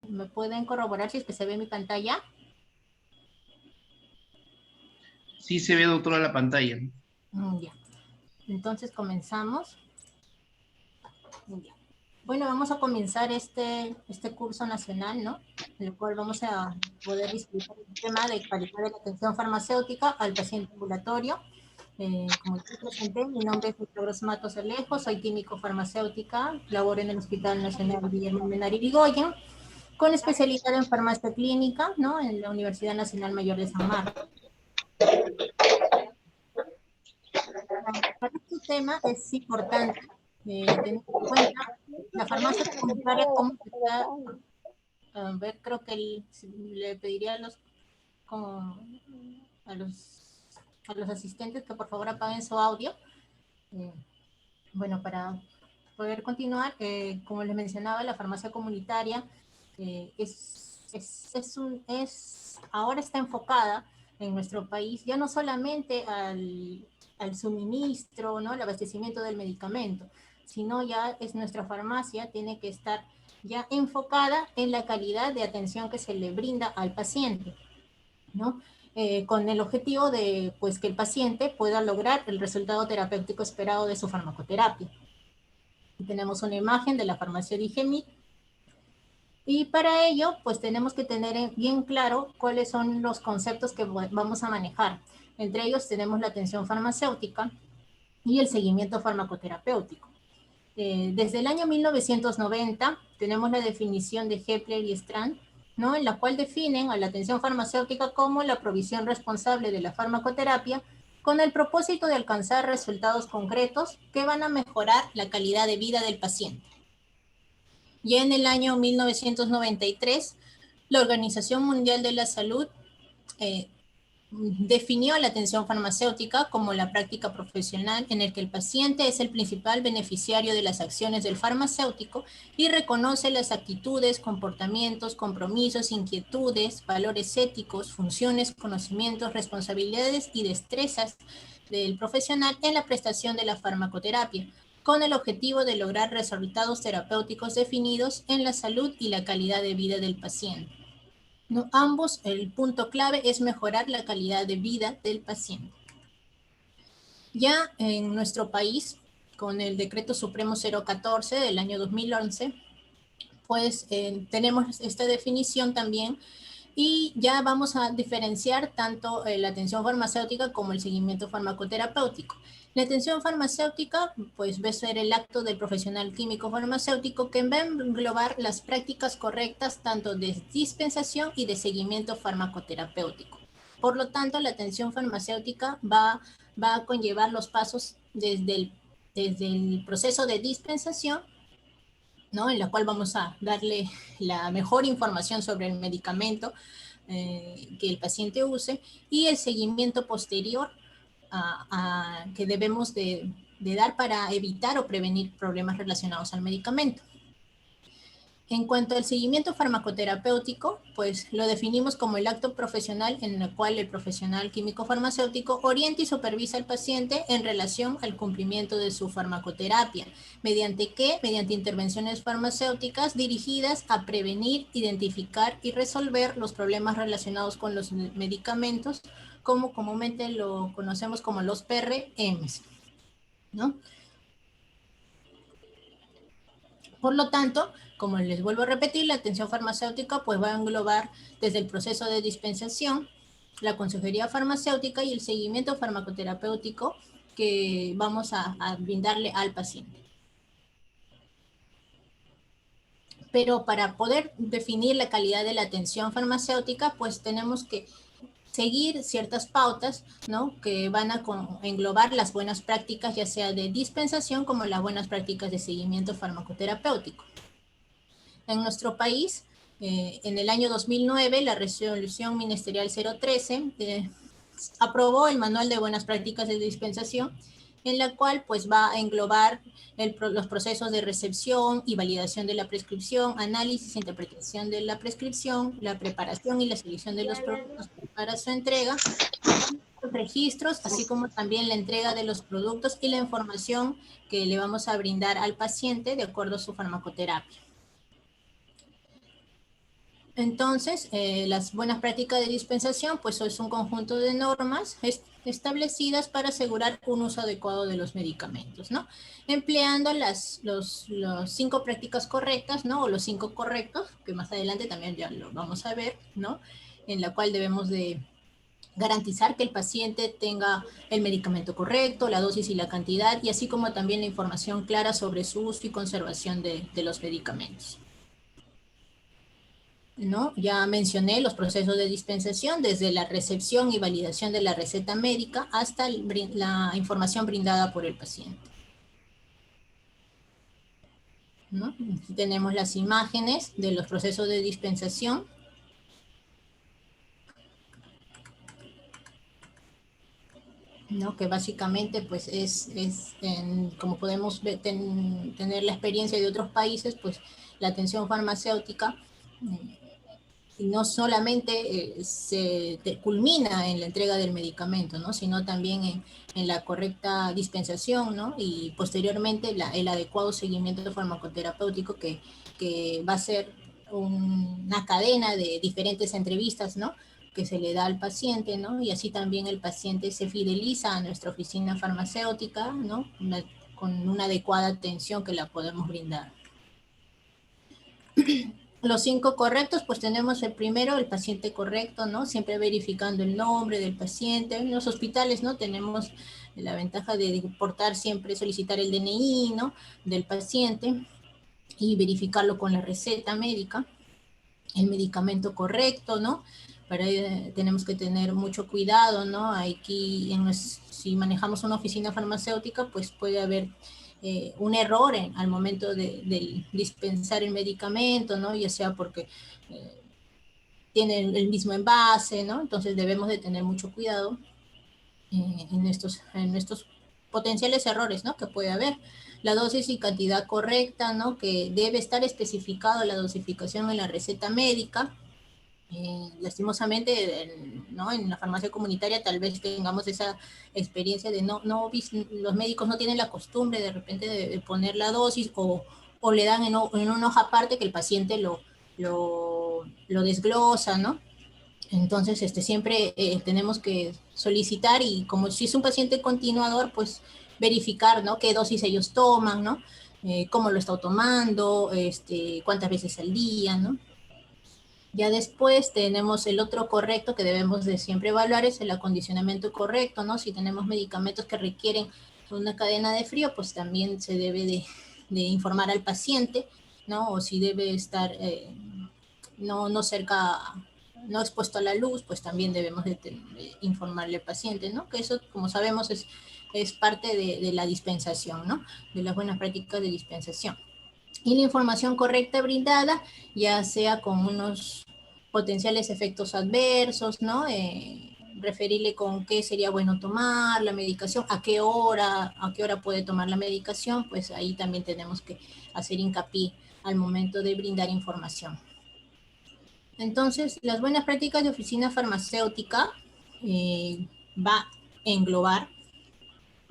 ¿Me pueden corroborar si es que se ve mi pantalla? Sí se ve, doctora, la pantalla. Ya. Entonces comenzamos. Ya. Bueno, vamos a comenzar este curso nacional, ¿no? En el cual vamos a poder discutir el tema de calidad de la atención farmacéutica al paciente ambulatorio. Como ya presenté, mi nombre es Milagros Matos Alejo, soy químico farmacéutica, laboro en el Hospital Nacional Guillermo Menari Irigoyen, con especialidad en farmacia clínica, ¿no? En la Universidad Nacional Mayor de San Marcos. Para este tema es importante tener en cuenta la farmacia comunitaria, cómo se está. A ver, creo que le pediría a los, a los asistentes que por favor apaguen su audio. Eh, bueno, para poder continuar, como les mencionaba, la farmacia comunitaria ahora está enfocada en nuestro país ya no solamente al suministro, ¿no? El abastecimiento del medicamento, sino ya es nuestra farmacia tiene que estar ya enfocada en la calidad de atención que se le brinda al paciente, ¿no? Con el objetivo de pues, que el paciente pueda lograr el resultado terapéutico esperado de su farmacoterapia. Tenemos una imagen de la farmacia Digemit y para ello pues tenemos que tener bien claro cuáles son los conceptos que vamos a manejar. Entre ellos tenemos la atención farmacéutica y el seguimiento farmacoterapéutico. Desde el año 1990 tenemos la definición de Hepler y Strand, ¿no? En la cual definen a la atención farmacéutica como la provisión responsable de la farmacoterapia con el propósito de alcanzar resultados concretos que van a mejorar la calidad de vida del paciente. Ya en el año 1993, la Organización Mundial de la Salud definió la atención farmacéutica como la práctica profesional en el que el paciente es el principal beneficiario de las acciones del farmacéutico y reconoce las actitudes, comportamientos, compromisos, inquietudes, valores éticos, funciones, conocimientos, responsabilidades y destrezas del profesional en la prestación de la farmacoterapia, con el objetivo de lograr resultados terapéuticos definidos en la salud y la calidad de vida del paciente. No, ambos, el punto clave es mejorar la calidad de vida del paciente. Ya en nuestro país, con el Decreto Supremo 014 del año 2011, pues tenemos esta definición también y ya vamos a diferenciar tanto la atención farmacéutica como el seguimiento farmacoterapéutico. La atención farmacéutica, pues va a ser el acto del profesional químico farmacéutico que va a englobar las prácticas correctas tanto de dispensación y de seguimiento farmacoterapéutico. Por lo tanto, la atención farmacéutica va a conllevar los pasos desde el proceso de dispensación, ¿no? En la cual vamos a darle la mejor información sobre el medicamento que el paciente use y el seguimiento posterior que debemos de dar para evitar o prevenir problemas relacionados al medicamento. En cuanto al seguimiento farmacoterapéutico, pues lo definimos como el acto profesional en el cual el profesional químico farmacéutico orienta y supervisa al paciente en relación al cumplimiento de su farmacoterapia. ¿Mediante qué? Mediante intervenciones farmacéuticas dirigidas a prevenir, identificar y resolver los problemas relacionados con los medicamentos, como comúnmente lo conocemos como los PRMs, ¿no? Por lo tanto, como les vuelvo a repetir, la atención farmacéutica pues va a englobar desde el proceso de dispensación, la consejería farmacéutica y el seguimiento farmacoterapéutico que vamos a brindarle al paciente. Pero para poder definir la calidad de la atención farmacéutica, pues tenemos que seguir ciertas pautas, ¿no? Que van a englobar las buenas prácticas, ya sea de dispensación como las buenas prácticas de seguimiento farmacoterapéutico. En nuestro país, en el año 2009, la resolución ministerial 013 aprobó el manual de buenas prácticas de dispensación, en la cual pues va a englobar los procesos de recepción y validación de la prescripción, análisis e interpretación de la prescripción, la preparación y la selección de los productos para su entrega, los registros, así como también la entrega de los productos y la información que le vamos a brindar al paciente de acuerdo a su farmacoterapia. Entonces, las buenas prácticas de dispensación, pues es un conjunto de normas establecidas para asegurar un uso adecuado de los medicamentos, ¿no? Empleando los 5 prácticas correctas, ¿no? O los 5 correctos, que más adelante también ya lo vamos a ver, ¿no? En la cual debemos de garantizar que el paciente tenga el medicamento correcto, la dosis y la cantidad, y así como también la información clara sobre su uso y conservación de los medicamentos. ¿No? Ya mencioné los procesos de dispensación, desde la recepción y validación de la receta médica hasta la información brindada por el paciente, ¿no? Aquí tenemos las imágenes de los procesos de dispensación. ¿No? Que básicamente pues como podemos tener la experiencia de otros países, pues la atención farmacéutica no solamente culmina en la entrega del medicamento, ¿no? Sino también en la correcta dispensación, ¿no? Y posteriormente el adecuado seguimiento farmacoterapéutico que va a ser una cadena de diferentes entrevistas, ¿no? Que se le da al paciente, ¿no? Y así también el paciente se fideliza a nuestra oficina farmacéutica, ¿no? Con una adecuada atención que la podemos brindar. Los 5 correctos, pues tenemos el primero, el paciente correcto, ¿no? Siempre verificando el nombre del paciente. En los hospitales, ¿no? Tenemos la ventaja de portar siempre, solicitar el DNI, ¿no? Del paciente y verificarlo con la receta médica. El medicamento correcto, ¿no? Tenemos que tener mucho cuidado, ¿no? Aquí, si manejamos una oficina farmacéutica, pues puede haber un error al momento de dispensar el medicamento, ¿no? Ya sea porque tiene el mismo envase, ¿no? Entonces debemos de tener mucho cuidado en estos potenciales errores, ¿no? Que puede haber. La dosis y cantidad correcta, ¿no? Que debe estar especificado la dosificación en la receta médica. Lastimosamente, ¿no? En la farmacia comunitaria tal vez tengamos esa experiencia de los médicos no tienen la costumbre de repente de poner la dosis o le dan en una hoja aparte que el paciente lo desglosa, ¿no? Entonces, siempre tenemos que solicitar y como si es un paciente continuador, pues verificar, ¿no? Qué dosis ellos toman, ¿no? Cómo lo está tomando, cuántas veces al día, ¿no? Ya después tenemos el otro correcto que debemos de siempre evaluar, es el acondicionamiento correcto, ¿no? Si tenemos medicamentos que requieren una cadena de frío, pues también se debe de informar al paciente, ¿no? O si debe estar no cerca, no expuesto a la luz, pues también debemos de informarle al paciente, ¿no? Que eso, como sabemos, es parte de la dispensación, ¿no? De las buenas prácticas de dispensación. Y la información correcta brindada, ya sea con unos potenciales efectos adversos, ¿no? Referirle con qué sería bueno tomar la medicación, a qué hora puede tomar la medicación, pues ahí también tenemos que hacer hincapié al momento de brindar información. Entonces, las buenas prácticas de oficina farmacéutica va a englobar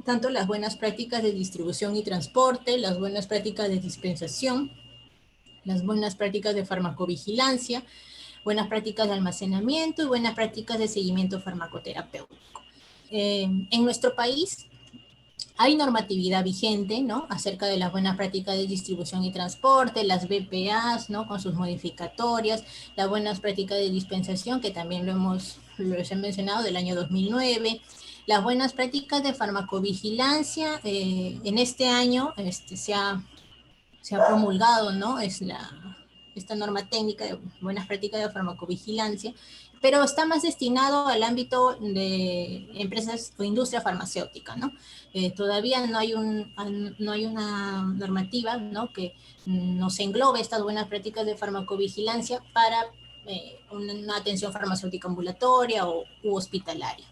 tanto las buenas prácticas de distribución y transporte, las buenas prácticas de dispensación, las buenas prácticas de farmacovigilancia, buenas prácticas de almacenamiento y buenas prácticas de seguimiento farmacoterapéutico. En nuestro país hay normatividad vigente, ¿no? Acerca de las buenas prácticas de distribución y transporte, las BPAs, ¿no? Con sus modificatorias, las buenas prácticas de dispensación, que también lo he mencionado, del año 2009, las buenas prácticas de farmacovigilancia, en este año se ha promulgado, ¿no? Esta norma técnica de buenas prácticas de farmacovigilancia, pero está más destinado al ámbito de empresas o industria farmacéutica, ¿no? Todavía no hay una normativa, ¿no? Que nos englobe estas buenas prácticas de farmacovigilancia para una atención farmacéutica ambulatoria u hospitalaria.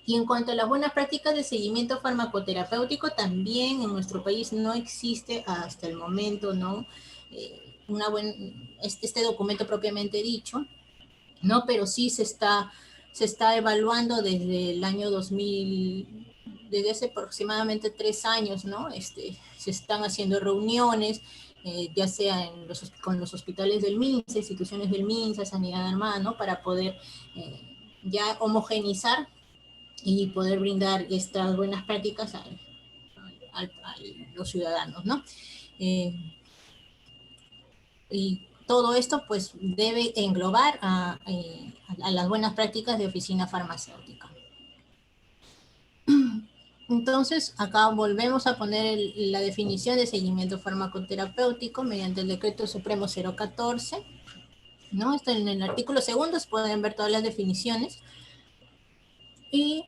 Y en cuanto a las buenas prácticas de seguimiento farmacoterapéutico, también en nuestro país no existe hasta el momento, ¿no? Este documento propiamente dicho, ¿no? Pero sí se está evaluando desde el año 2000, desde hace aproximadamente 3 años, ¿no? Se están haciendo reuniones ya sea con los hospitales del MINSA, instituciones del MINSA, Sanidad Armada, ¿no? Para poder ya homogenizar y poder brindar estas buenas prácticas a los ciudadanos, ¿no? Y todo esto pues debe englobar a las buenas prácticas de oficina farmacéutica. Entonces, acá volvemos a poner la definición de seguimiento farmacoterapéutico mediante el Decreto Supremo 014, ¿no? Esto en el artículo segundo pueden ver todas las definiciones. Y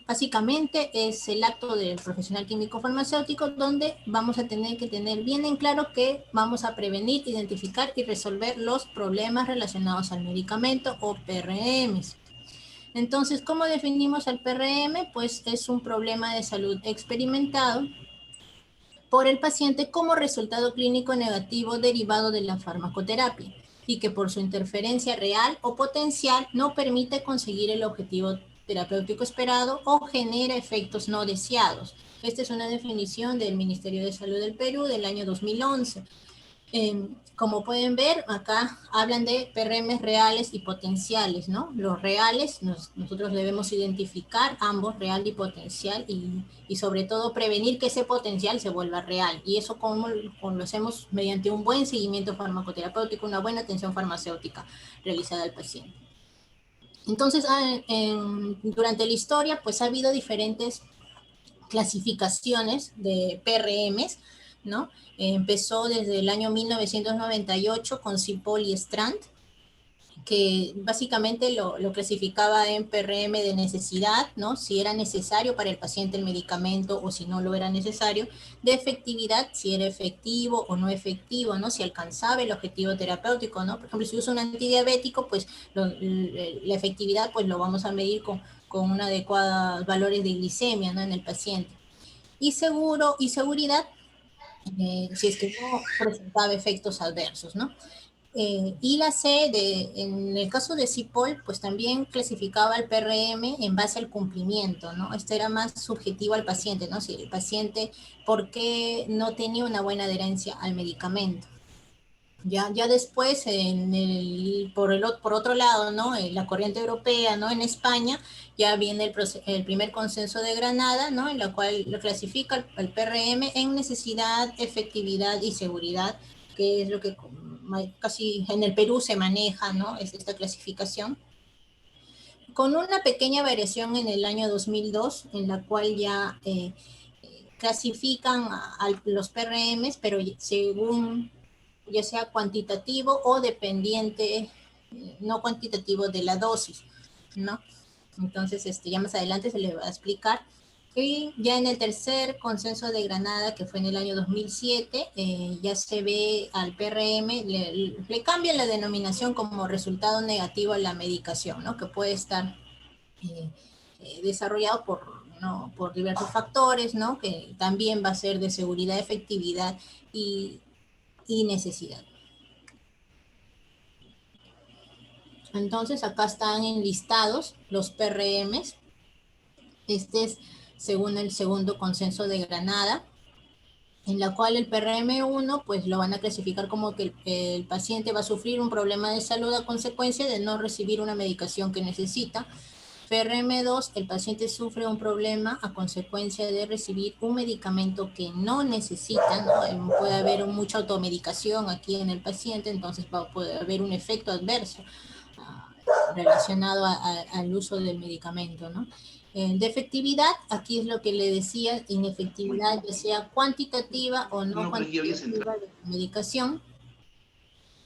básicamente es el acto del profesional químico farmacéutico donde vamos a tener que tener bien en claro que vamos a prevenir, identificar y resolver los problemas relacionados al medicamento o PRMs. Entonces, ¿cómo definimos al PRM? Pues es un problema de salud experimentado por el paciente como resultado clínico negativo derivado de la farmacoterapia y que por su interferencia real o potencial no permite conseguir el objetivo terapéutico esperado o genera efectos no deseados. Esta es una definición del Ministerio de Salud del Perú del año 2011. Como pueden ver, acá hablan de PRMs reales y potenciales, ¿no? Los reales, nosotros debemos identificar ambos, real y potencial, y sobre todo prevenir que ese potencial se vuelva real. Y eso como lo hacemos mediante un buen seguimiento farmacoterapéutico, una buena atención farmacéutica realizada al paciente. Entonces, durante la historia, pues ha habido diferentes clasificaciones de PRMs, ¿no? Empezó desde el año 1998 con Cipoll y Strand, que básicamente lo clasificaba en PRM de necesidad, ¿no? Si era necesario para el paciente el medicamento o si no lo era necesario, de efectividad, si era efectivo o no efectivo, ¿no? Si alcanzaba el objetivo terapéutico, ¿no? Por ejemplo, si usa un antidiabético, pues la efectividad pues lo vamos a medir con una adecuada valores de glicemia, ¿no? En el paciente. Y seguridad, si es que no presentaba efectos adversos, ¿no? Y la C, en el caso de Cipoll, pues también clasificaba el PRM en base al cumplimiento, ¿no? Este era más subjetivo al paciente, ¿no? Si el paciente, ¿por qué no tenía una buena adherencia al medicamento? Ya después, por otro lado, ¿no? En la corriente europea, ¿no? En España, ya viene el primer consenso de Granada, ¿no? En la cual lo clasifica el PRM en necesidad, efectividad y seguridad, que es lo que casi en el Perú se maneja, ¿no? Es esta clasificación. Con una pequeña variación en el año 2002, en la cual ya clasifican a los PRMs, pero según ya sea cuantitativo o dependiente, no cuantitativo de la dosis, ¿no? Entonces, ya más adelante se le va a explicar. Y ya en el tercer consenso de Granada, que fue en el año 2007, ya se ve al PRM, le cambian la denominación como resultado negativo a la medicación, ¿no? Que puede estar desarrollado por diversos factores, ¿no? Que también va a ser de seguridad, efectividad y necesidad. Entonces acá están enlistados los PRMs. Este es según el segundo consenso de Granada, en la cual el PRM1 pues lo van a clasificar como que el paciente va a sufrir un problema de salud a consecuencia de no recibir una medicación que necesita. PRM2, el paciente sufre un problema a consecuencia de recibir un medicamento que no necesita, ¿no? Puede haber mucha automedicación aquí en el paciente, entonces puede haber un efecto adverso relacionado al uso del medicamento, ¿no? De efectividad, aquí es lo que le decía, inefectividad ya sea cuantitativa o no cuantitativa de la medicación,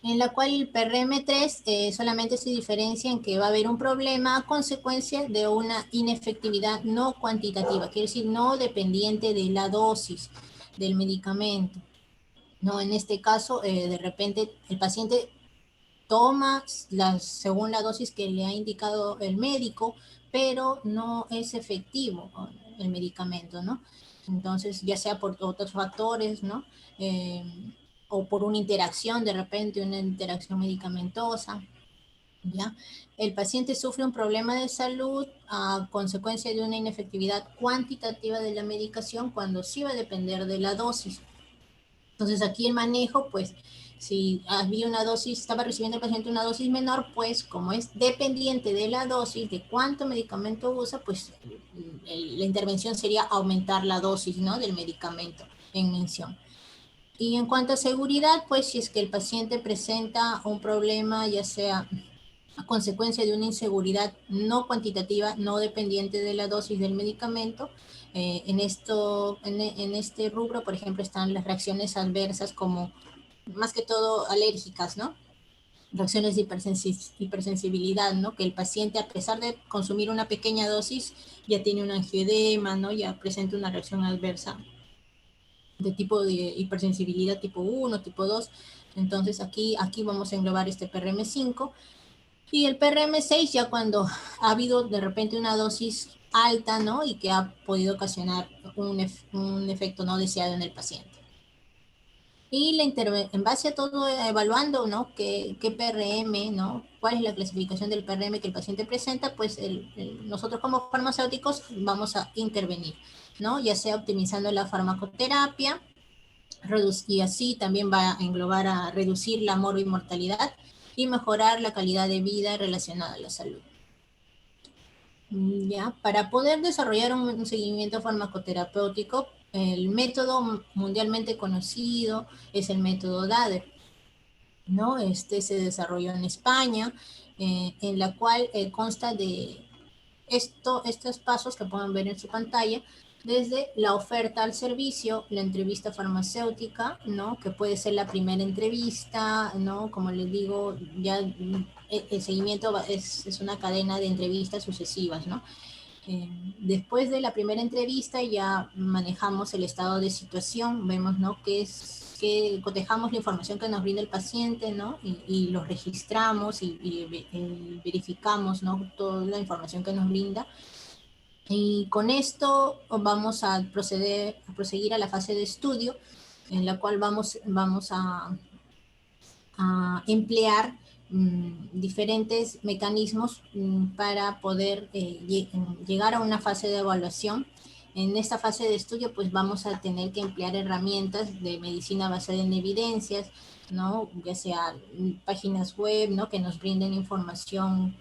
en la cual el PRM3 solamente se diferencia en que va a haber un problema a consecuencia de una inefectividad no cuantitativa, quiere decir no dependiente de la dosis del medicamento. No, en este caso, de repente el paciente toma según la dosis que le ha indicado el médico, pero no es efectivo el medicamento, ¿no? Entonces, ya sea por otros factores, ¿no? O por una interacción, de repente una interacción medicamentosa, ¿ya? El paciente sufre un problema de salud a consecuencia de una inefectividad cuantitativa de la medicación cuando sí va a depender de la dosis. Entonces aquí el manejo, pues si había una dosis, estaba recibiendo el paciente una dosis menor, pues como es dependiente de la dosis, de cuánto medicamento usa, pues la intervención sería aumentar la dosis, ¿no?, del medicamento en mención. Y en cuanto a seguridad, pues si es que el paciente presenta un problema, ya sea a consecuencia de una inseguridad no cuantitativa, no dependiente de la dosis del medicamento, en este rubro, por ejemplo, están las reacciones adversas como más que todo alérgicas, ¿no? Reacciones de hipersensibilidad, ¿no? Que el paciente, a pesar de consumir una pequeña dosis, ya tiene un angioedema, ¿no? Ya presenta una reacción adversa de tipo de hipersensibilidad tipo 1, tipo 2. Entonces aquí vamos a englobar este PRM5. Y el PRM6 ya cuando ha habido de repente una dosis alta, ¿no? Y que ha podido ocasionar un efecto no deseado en el paciente. Y en base a todo, evaluando, ¿no?, qué PRM, ¿no?, cuál es la clasificación del PRM que el paciente presenta, pues nosotros como farmacéuticos vamos a intervenir, ¿no? Ya sea optimizando la farmacoterapia, y así también va a englobar a reducir la morbimortalidad y mejorar la calidad de vida relacionada a la salud. Ya, para poder desarrollar un seguimiento farmacoterapéutico, el método mundialmente conocido es el método DADER, ¿no? Este se desarrolló en España, en la cual consta de estos pasos que pueden ver en su pantalla, desde la oferta al servicio, la entrevista farmacéutica, ¿no?, que puede ser la primera entrevista, ¿no? Como les digo, ya el seguimiento es una cadena de entrevistas sucesivas, ¿no? Después de la primera entrevista ya manejamos el estado de situación, vemos, ¿no?, que cotejamos la información que nos brinda el paciente, ¿no? Y lo registramos y verificamos, ¿no?, toda la información que nos brinda. Y con esto vamos a proseguir a la fase de estudio, en la cual vamos a emplear diferentes mecanismos para poder llegar a una fase de evaluación. En esta fase de estudio, pues vamos a tener que emplear herramientas de medicina basada en evidencias, ¿no?, ya sea páginas web, ¿no?, que nos brinden información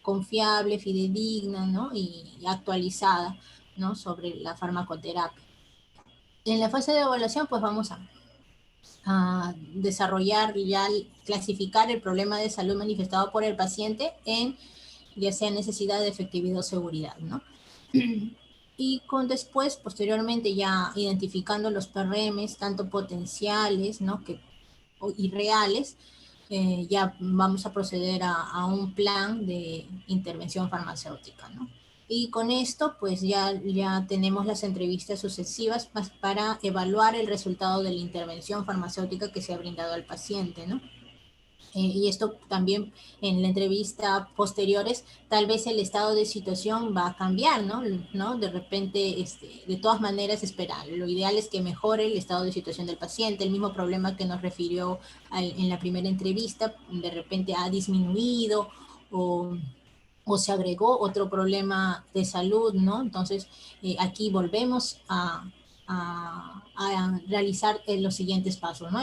confiable, fidedigna, ¿no?, y actualizada, ¿no?, sobre la farmacoterapia. En la fase de evaluación, pues vamos a desarrollar y ya clasificar el problema de salud manifestado por el paciente en ya sea necesidad, efectividad o seguridad, ¿no? Y después, posteriormente, ya identificando los PRMs, tanto potenciales, ¿no?, y reales, ya vamos a proceder a un plan de intervención farmacéutica, ¿no? Y con esto, pues ya tenemos las entrevistas sucesivas para evaluar el resultado de la intervención farmacéutica que se ha brindado al paciente, ¿no? Y esto también en la entrevista posteriores, tal vez el estado de situación va a cambiar, ¿no? De repente, de todas maneras, esperar. Lo ideal es que mejore el estado de situación del paciente. El mismo problema que nos refirió en la primera entrevista, de repente ha disminuido o se agregó otro problema de salud, ¿no? Entonces, aquí volvemos a realizar los siguientes pasos, ¿no?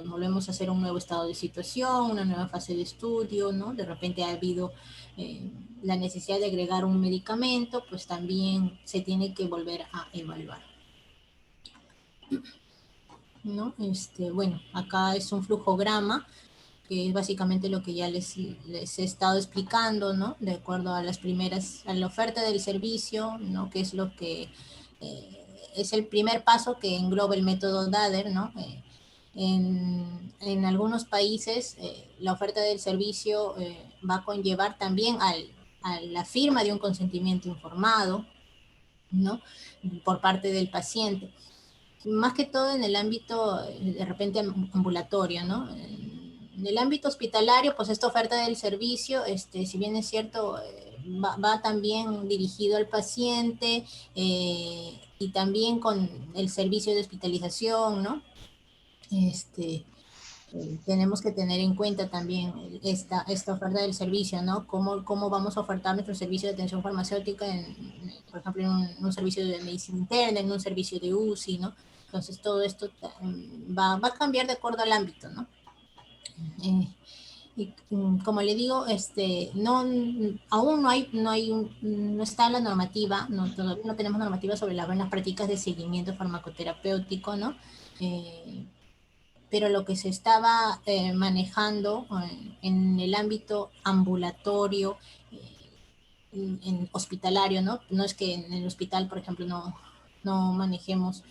Volvemos a hacer un nuevo estado de situación, una nueva fase de estudio, ¿no? De repente ha habido la necesidad de agregar un medicamento, pues también se tiene que volver a evaluar, ¿no? Bueno, acá es un flujograma, que es básicamente lo que ya les he estado explicando, ¿no? De acuerdo a a la oferta del servicio, ¿no?, que es lo que es el primer paso que engloba el método DADER, ¿no? En algunos países la oferta del servicio va a conllevar también a la firma de un consentimiento informado, ¿no?, por parte del paciente. Más que todo en el ámbito de repente ambulatorio, ¿no? En el ámbito hospitalario, pues esta oferta del servicio, si bien es cierto, va también dirigido al paciente y también con el servicio de hospitalización, ¿no? Tenemos que tener en cuenta también esta oferta del servicio, ¿no? Cómo vamos a ofertar nuestro servicio de atención farmacéutica, por ejemplo, en un servicio de medicina interna, en un servicio de UCI, ¿no? Entonces todo esto va a cambiar de acuerdo al ámbito, ¿no? Y como le digo, aún no está la normativa, todavía no tenemos normativa sobre las buenas prácticas de seguimiento farmacoterapéutico, ¿no? Pero lo que se estaba manejando en el ámbito ambulatorio, en hospitalario, ¿no? No es que en el hospital, por ejemplo, no manejemos,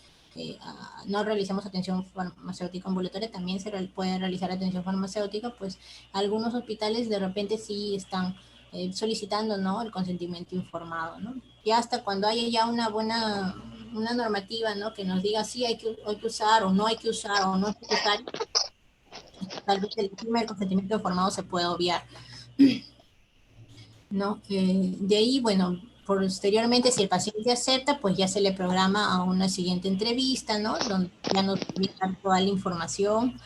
no realicemos atención farmacéutica ambulatoria, también se puede realizar atención farmacéutica, pues algunos hospitales de repente sí están solicitando, ¿no? El consentimiento informado, ¿no? Y hasta cuando haya ya una normativa, ¿no? Que nos diga sí hay que usar o no hay que usar o no es necesario, tal vez el tema del consentimiento informado se puede obviar, ¿no? De ahí, bueno, posteriormente, si el paciente acepta, pues ya se le programa a una siguiente entrevista, ¿no? Donde ya nos brindan toda la información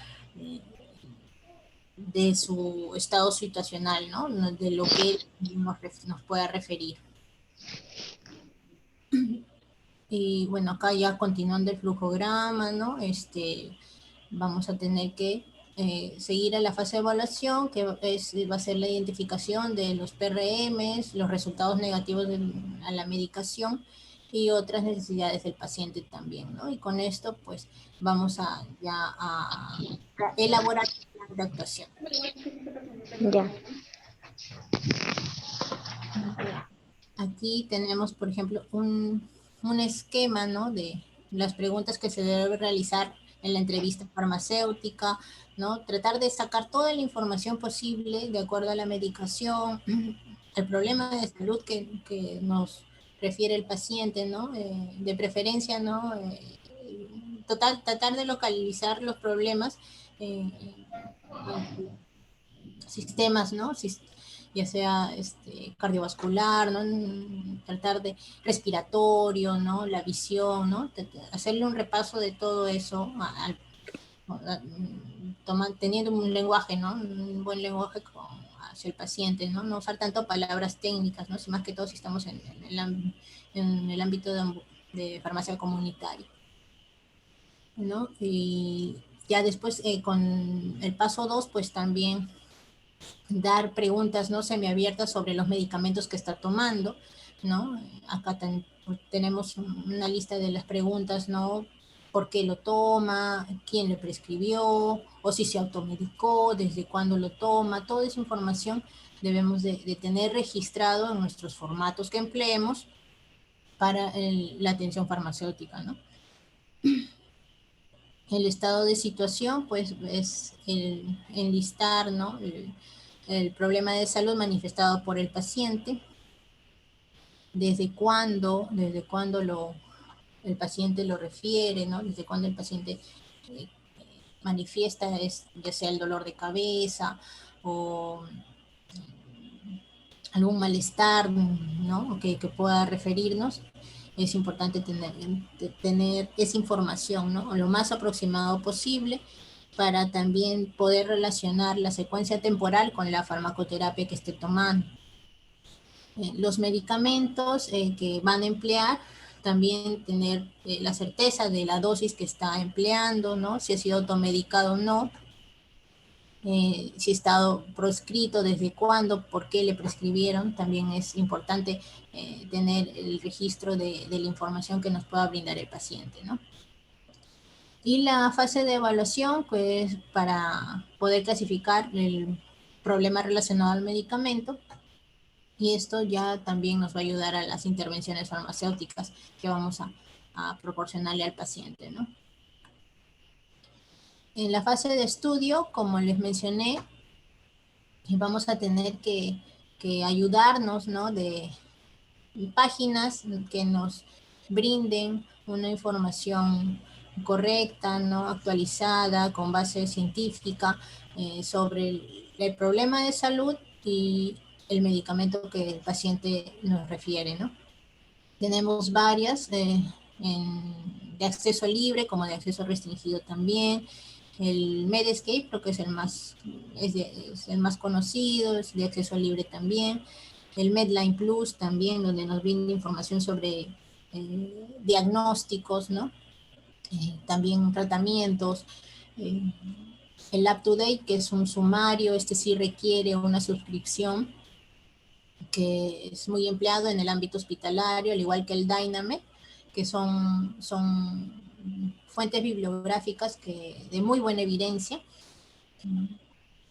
de su estado situacional, ¿no? De lo que nos pueda referir. Y bueno, acá ya continuando el flujograma, ¿no? Vamos a tener que seguir a la fase de evaluación, que va a ser la identificación de los PRMs, los resultados negativos a la medicación y otras necesidades del paciente también, ¿no? Y con esto, pues, vamos a elaborar el plan de actuación. Ya. Aquí tenemos, por ejemplo, un esquema, ¿no? De las preguntas que se debe realizar en la entrevista farmacéutica, ¿no? Tratar de sacar toda la información posible de acuerdo a la medicación, el problema de salud que nos refiere el paciente, ¿no? De preferencia, ¿no? Tratar de localizar los problemas en sistemas, ¿no? Ya sea cardiovascular, ¿no? Tratar de respiratorio, ¿no? La visión, ¿no? Hacerle un repaso de todo eso, teniendo un lenguaje, ¿no? Un buen lenguaje hacia el paciente, ¿no? No usar tanto palabras técnicas, ¿no? Si más que todo si estamos en el ámbito de farmacia comunitaria, ¿no? Y ya después con el paso 2, pues también dar preguntas no semiabiertas sobre los medicamentos que está tomando, ¿no? Acá tenemos una lista de las preguntas, ¿no? ¿Por qué lo toma? ¿Quién le prescribió? ¿O si se automedicó? ¿Desde cuándo lo toma? Toda esa información debemos de tener registrado en nuestros formatos que empleemos para la atención farmacéutica, ¿no? El estado de situación, pues, es el enlistar, ¿no? El problema de salud manifestado por el paciente, desde cuándo el paciente lo refiere, ¿no? Desde cuándo el paciente eh, manifiesta ya sea el dolor de cabeza o algún malestar, ¿no? Que pueda referirnos. Es importante tener esa información, ¿no? Lo más aproximado posible para también poder relacionar la secuencia temporal con la farmacoterapia que esté tomando. Los medicamentos que van a emplear, también tener la certeza de la dosis que está empleando, ¿no? Si ha sido automedicado o no, si ha estado proscrito, desde cuándo, por qué le prescribieron, también es importante tener el registro de la información que nos pueda brindar el paciente, ¿no? Y la fase de evaluación, pues para poder clasificar el problema relacionado al medicamento, y esto ya también nos va a ayudar a las intervenciones farmacéuticas que vamos a proporcionarle al paciente, ¿no? En la fase de estudio, como les mencioné, vamos a tener que ayudarnos, ¿no? De páginas que nos brinden una información correcta, ¿no? Actualizada, con base científica, sobre el problema de salud y el medicamento que el paciente nos refiere, ¿no? Tenemos varias de acceso libre como de acceso restringido también. El Medscape creo que es es el más conocido, es de acceso libre también. El Medline Plus también, donde nos brinda información sobre diagnósticos, ¿no? también tratamientos, el up-to-date, que es un sumario, este sí requiere una suscripción, que es muy empleado en el ámbito hospitalario, al igual que el Dyname, que son fuentes bibliográficas de muy buena evidencia,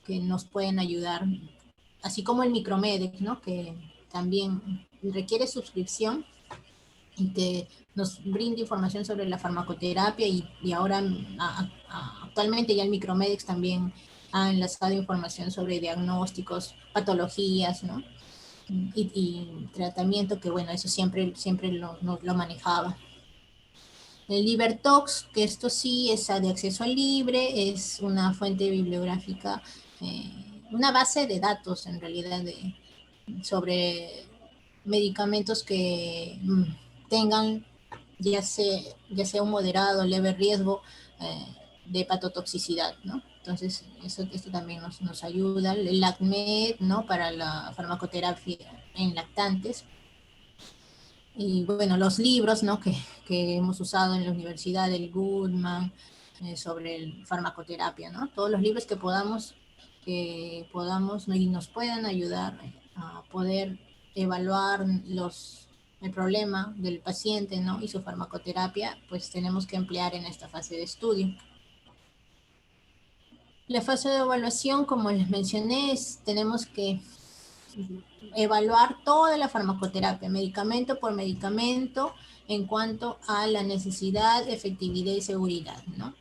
que nos pueden ayudar, así como el Micromedex, ¿no? Que también requiere suscripción y que nos brinda información sobre la farmacoterapia y ahora actualmente ya el Micromedex también ha enlazado información sobre diagnósticos, patologías, ¿no? Y tratamiento, que bueno, eso siempre lo manejaba. El LiberTox, que esto sí es de acceso libre, es una fuente bibliográfica, una base de datos en realidad sobre medicamentos que tengan ya sea un moderado o leve riesgo de hepatotoxicidad, ¿no? Entonces, esto también nos ayuda. El LACMED, ¿no? Para la farmacoterapia en lactantes. Y bueno, los libros, ¿no? que hemos usado en la universidad, el Goodman, sobre el farmacoterapia, ¿no? Todos los libros que podamos ¿no? y nos puedan ayudar a poder evaluar el problema del paciente, ¿no? Y su farmacoterapia, pues tenemos que emplear en esta fase de estudio. La fase de evaluación, como les mencioné, tenemos que evaluar toda la farmacoterapia, medicamento por medicamento, en cuanto a la necesidad, efectividad y seguridad, ¿no?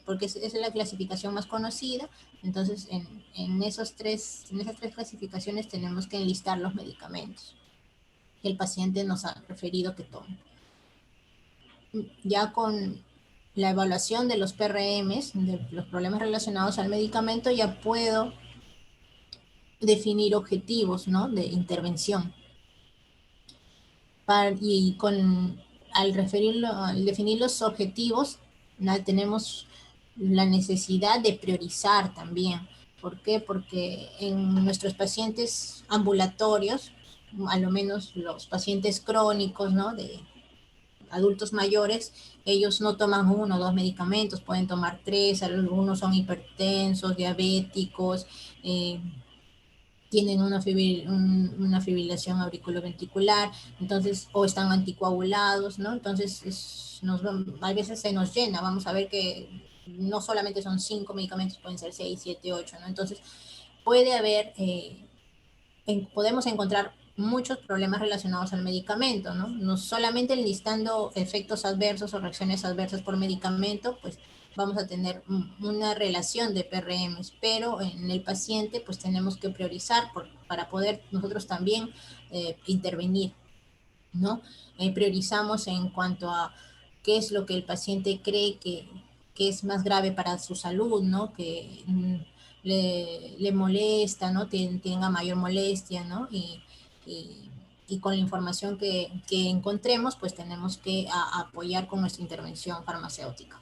Porque esa es la clasificación más conocida. Entonces, en esas tres clasificaciones tenemos que enlistar los medicamentos que el paciente nos ha referido que tome. Ya con la evaluación de los PRMs, de los problemas relacionados al medicamento, ya puedo definir objetivos, ¿no? De intervención. Al definir los objetivos, tenemos la necesidad de priorizar también. ¿Por qué? Porque en nuestros pacientes ambulatorios, a lo menos los pacientes crónicos, ¿no? De adultos mayores, ellos no toman 1 o 2 medicamentos, pueden tomar 3, algunos son hipertensos, diabéticos, tienen una fibrilación auriculoventricular, entonces, o están anticoagulados, ¿no? Entonces, a veces se nos llena, vamos a ver que no solamente son 5 medicamentos, pueden ser 6, 7, 8, ¿no? Entonces, puede haber, podemos encontrar muchos problemas relacionados al medicamento, ¿no? No solamente listando efectos adversos o reacciones adversas por medicamento, pues vamos a tener una relación de PRMs, pero en el paciente pues tenemos que priorizar para poder nosotros también intervenir, ¿no? Priorizamos en cuanto a qué es lo que el paciente cree que es más grave para su salud, ¿no? Que le molesta, ¿no? Tenga mayor molestia, ¿no? Y con la información que encontremos, pues tenemos que apoyar con nuestra intervención farmacéutica.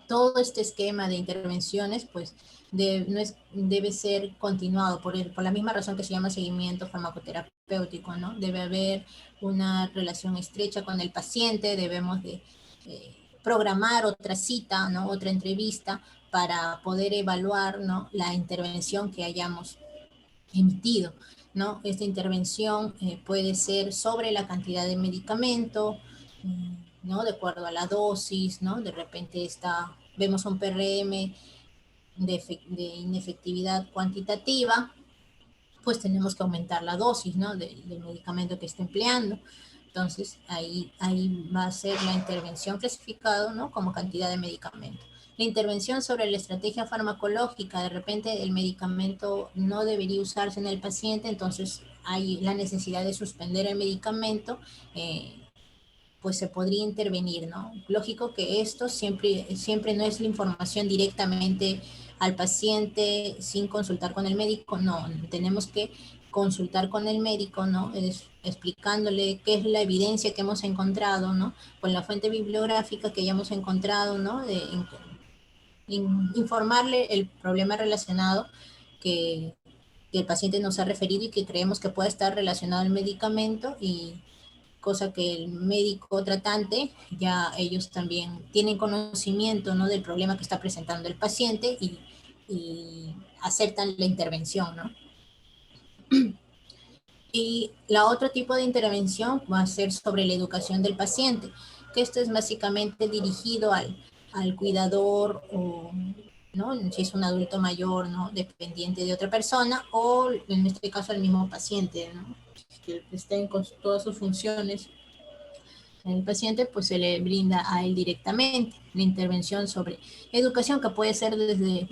Todo este esquema de intervenciones, pues, debe ser continuado por la misma razón que se llama seguimiento farmacoterapéutico, ¿no? Debe haber una relación estrecha con el paciente, debemos de programar otra cita, ¿no? Otra entrevista para poder evaluar, ¿no? La intervención que hayamos emitido, ¿no? Esta intervención puede ser sobre la cantidad de medicamento, ¿no? De acuerdo a la dosis, ¿no? De repente vemos un PRM de inefectividad cuantitativa, pues tenemos que aumentar la dosis, ¿no? Del medicamento que está empleando. Entonces, ahí va a ser la intervención clasificada, ¿no? Como cantidad de medicamento. La intervención sobre la estrategia farmacológica, de repente el medicamento no debería usarse en el paciente, entonces hay la necesidad de suspender el medicamento, pues se podría intervenir, ¿no? Lógico que esto siempre no es la información directamente al paciente sin consultar con el médico, no, tenemos que consultar con el médico, ¿no? Explicándole qué es la evidencia que hemos encontrado, ¿no? Con la fuente bibliográfica que ya hemos encontrado, ¿no? Informarle el problema relacionado que el paciente nos ha referido y que creemos que puede estar relacionado al medicamento, y cosa que el médico tratante, ya ellos también tienen conocimiento, ¿no?, del problema que está presentando el paciente y aceptan la intervención, ¿no? Y la otro tipo de intervención va a ser sobre la educación del paciente, que esto es básicamente dirigido al cuidador o, ¿no?, si es un adulto mayor, ¿no?, dependiente de otra persona, o en este caso al mismo paciente, ¿no?, que estén con todas sus funciones. El paciente pues se le brinda a él directamente la intervención sobre educación, que puede ser desde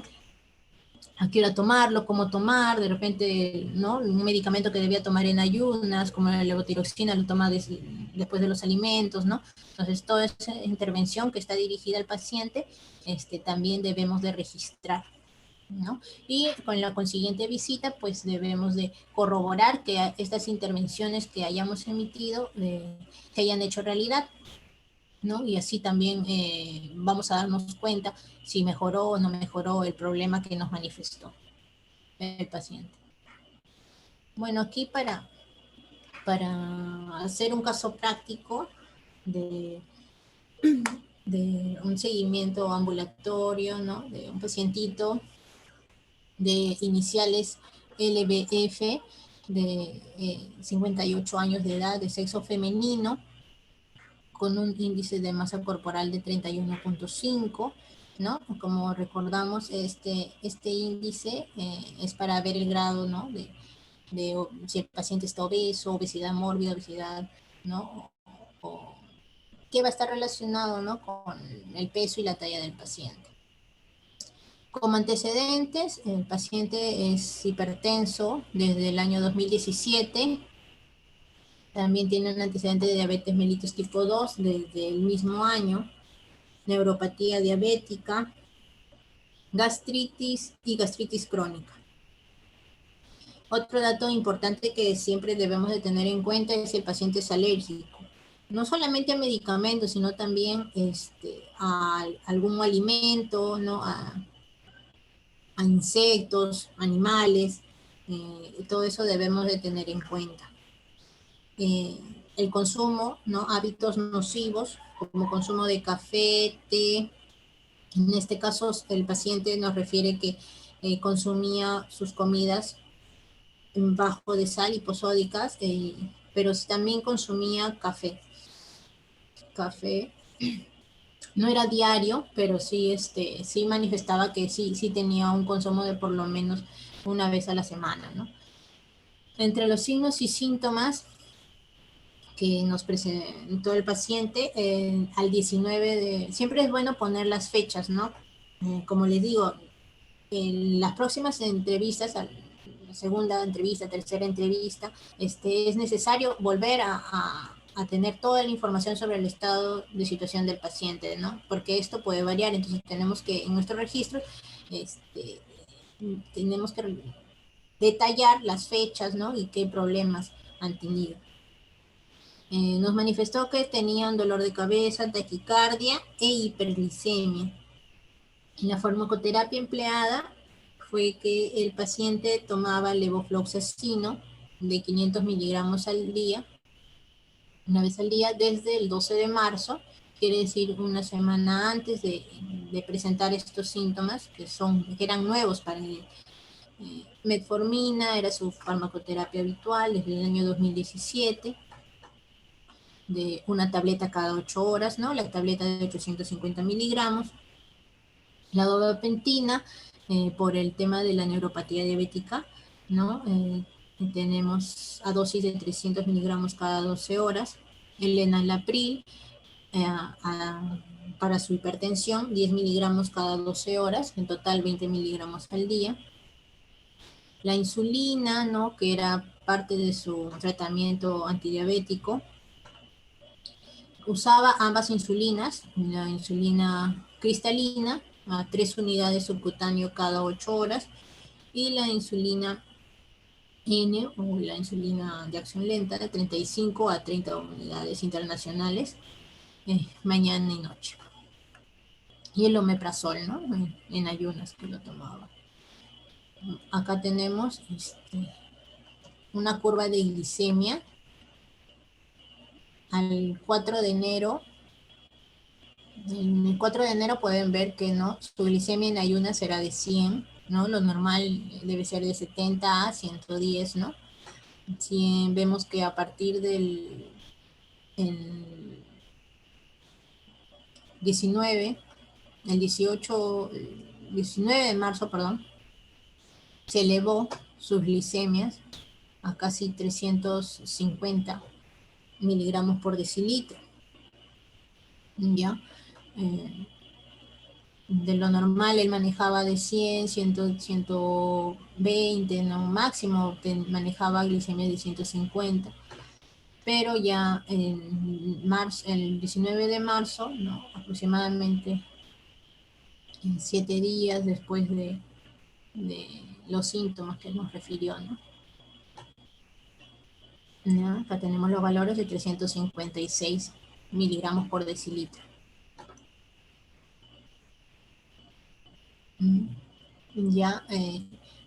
a qué hora tomarlo, cómo tomar, de repente, ¿no?, un medicamento que debía tomar en ayunas, como la levotiroxina, lo toma después de los alimentos, ¿no? Entonces, toda esa intervención que está dirigida al paciente, también debemos de registrar, ¿no? Y con la consiguiente visita, pues debemos de corroborar que estas intervenciones que hayamos emitido se hayan hecho realidad, ¿no? Y así también vamos a darnos cuenta si mejoró o no mejoró el problema que nos manifestó el paciente. Bueno, aquí para hacer un caso práctico de, de un seguimiento ambulatorio, ¿no?, de un pacientito de iniciales LBF, de 58 años de edad, de sexo femenino, con un índice de masa corporal de 31.5, ¿no? Como recordamos, este índice es para ver el grado, ¿no?, de si el paciente está obeso, obesidad mórbida, obesidad, ¿no?, o que va a estar relacionado, ¿no?, con el peso y la talla del paciente. Como antecedentes, el paciente es hipertenso desde el año 2017. También tiene un antecedente de diabetes mellitus tipo 2 desde el mismo año, neuropatía diabética, gastritis y gastritis crónica. Otro dato importante que siempre debemos de tener en cuenta es si el paciente es alérgico, no solamente a medicamentos, sino también a algún alimento, ¿no?, a insectos, animales, todo eso debemos de tener en cuenta. El consumo, ¿no?, hábitos nocivos, como consumo de café, té. En este caso, el paciente nos refiere que consumía sus comidas bajo de sal, hiposódicas, pero también consumía café. Café no era diario, pero sí, sí manifestaba que sí tenía un consumo de por lo menos una vez a la semana, ¿no? Entre los signos y síntomas que nos presentó el paciente, al 19 de... Siempre es bueno poner las fechas, ¿no? Como les digo, en las próximas entrevistas, la segunda entrevista, tercera entrevista, es necesario volver a tener toda la información sobre el estado de situación del paciente, ¿no? Porque esto puede variar, entonces tenemos que, en nuestro registro, tenemos que detallar las fechas, ¿no?, y qué problemas han tenido. Nos manifestó que tenían dolor de cabeza, taquicardia e hiperglicemia. La farmacoterapia empleada fue que el paciente tomaba levofloxacino de 500 miligramos al día, una vez al día, desde el 12 de marzo, quiere decir una semana antes de presentar estos síntomas, que eran nuevos para él. Metformina era su farmacoterapia habitual desde el año 2017, de una tableta cada 8 horas, ¿no? La tableta de 850 miligramos. La gabapentina, por el tema de la neuropatía diabética, ¿no? Tenemos a dosis de 300 miligramos cada 12 horas. El enalapril, para su hipertensión, 10 miligramos cada 12 horas, en total 20 miligramos al día. La insulina, ¿no?, que era parte de su tratamiento antidiabético. Usaba ambas insulinas, la insulina cristalina a 3 unidades subcutáneo cada 8 horas y la insulina N, o la insulina de acción lenta, de 35 a 30 unidades internacionales mañana y noche. Y el omeprazol, ¿no?, en ayunas, que lo tomaba. Acá tenemos una curva de glicemia al 4 de enero, en el 4 de enero pueden ver que, ¿no?, su glicemia en ayunas será de 100, ¿no? Lo normal debe ser de 70 a 110, ¿no? Si vemos que a partir del el 19, el 18, el 19 de marzo, perdón, se elevó sus glicemias a casi 350 miligramos por decilitro, ¿ya? De lo normal él manejaba de 100, 100, 120, no, máximo manejaba glicemia de 150, pero ya en marzo, el 19 de marzo, ¿no?, aproximadamente en 7 días después de los síntomas que nos refirió, ¿no? ¿Ya? Acá tenemos los valores de 356 miligramos por decilitro. Ya,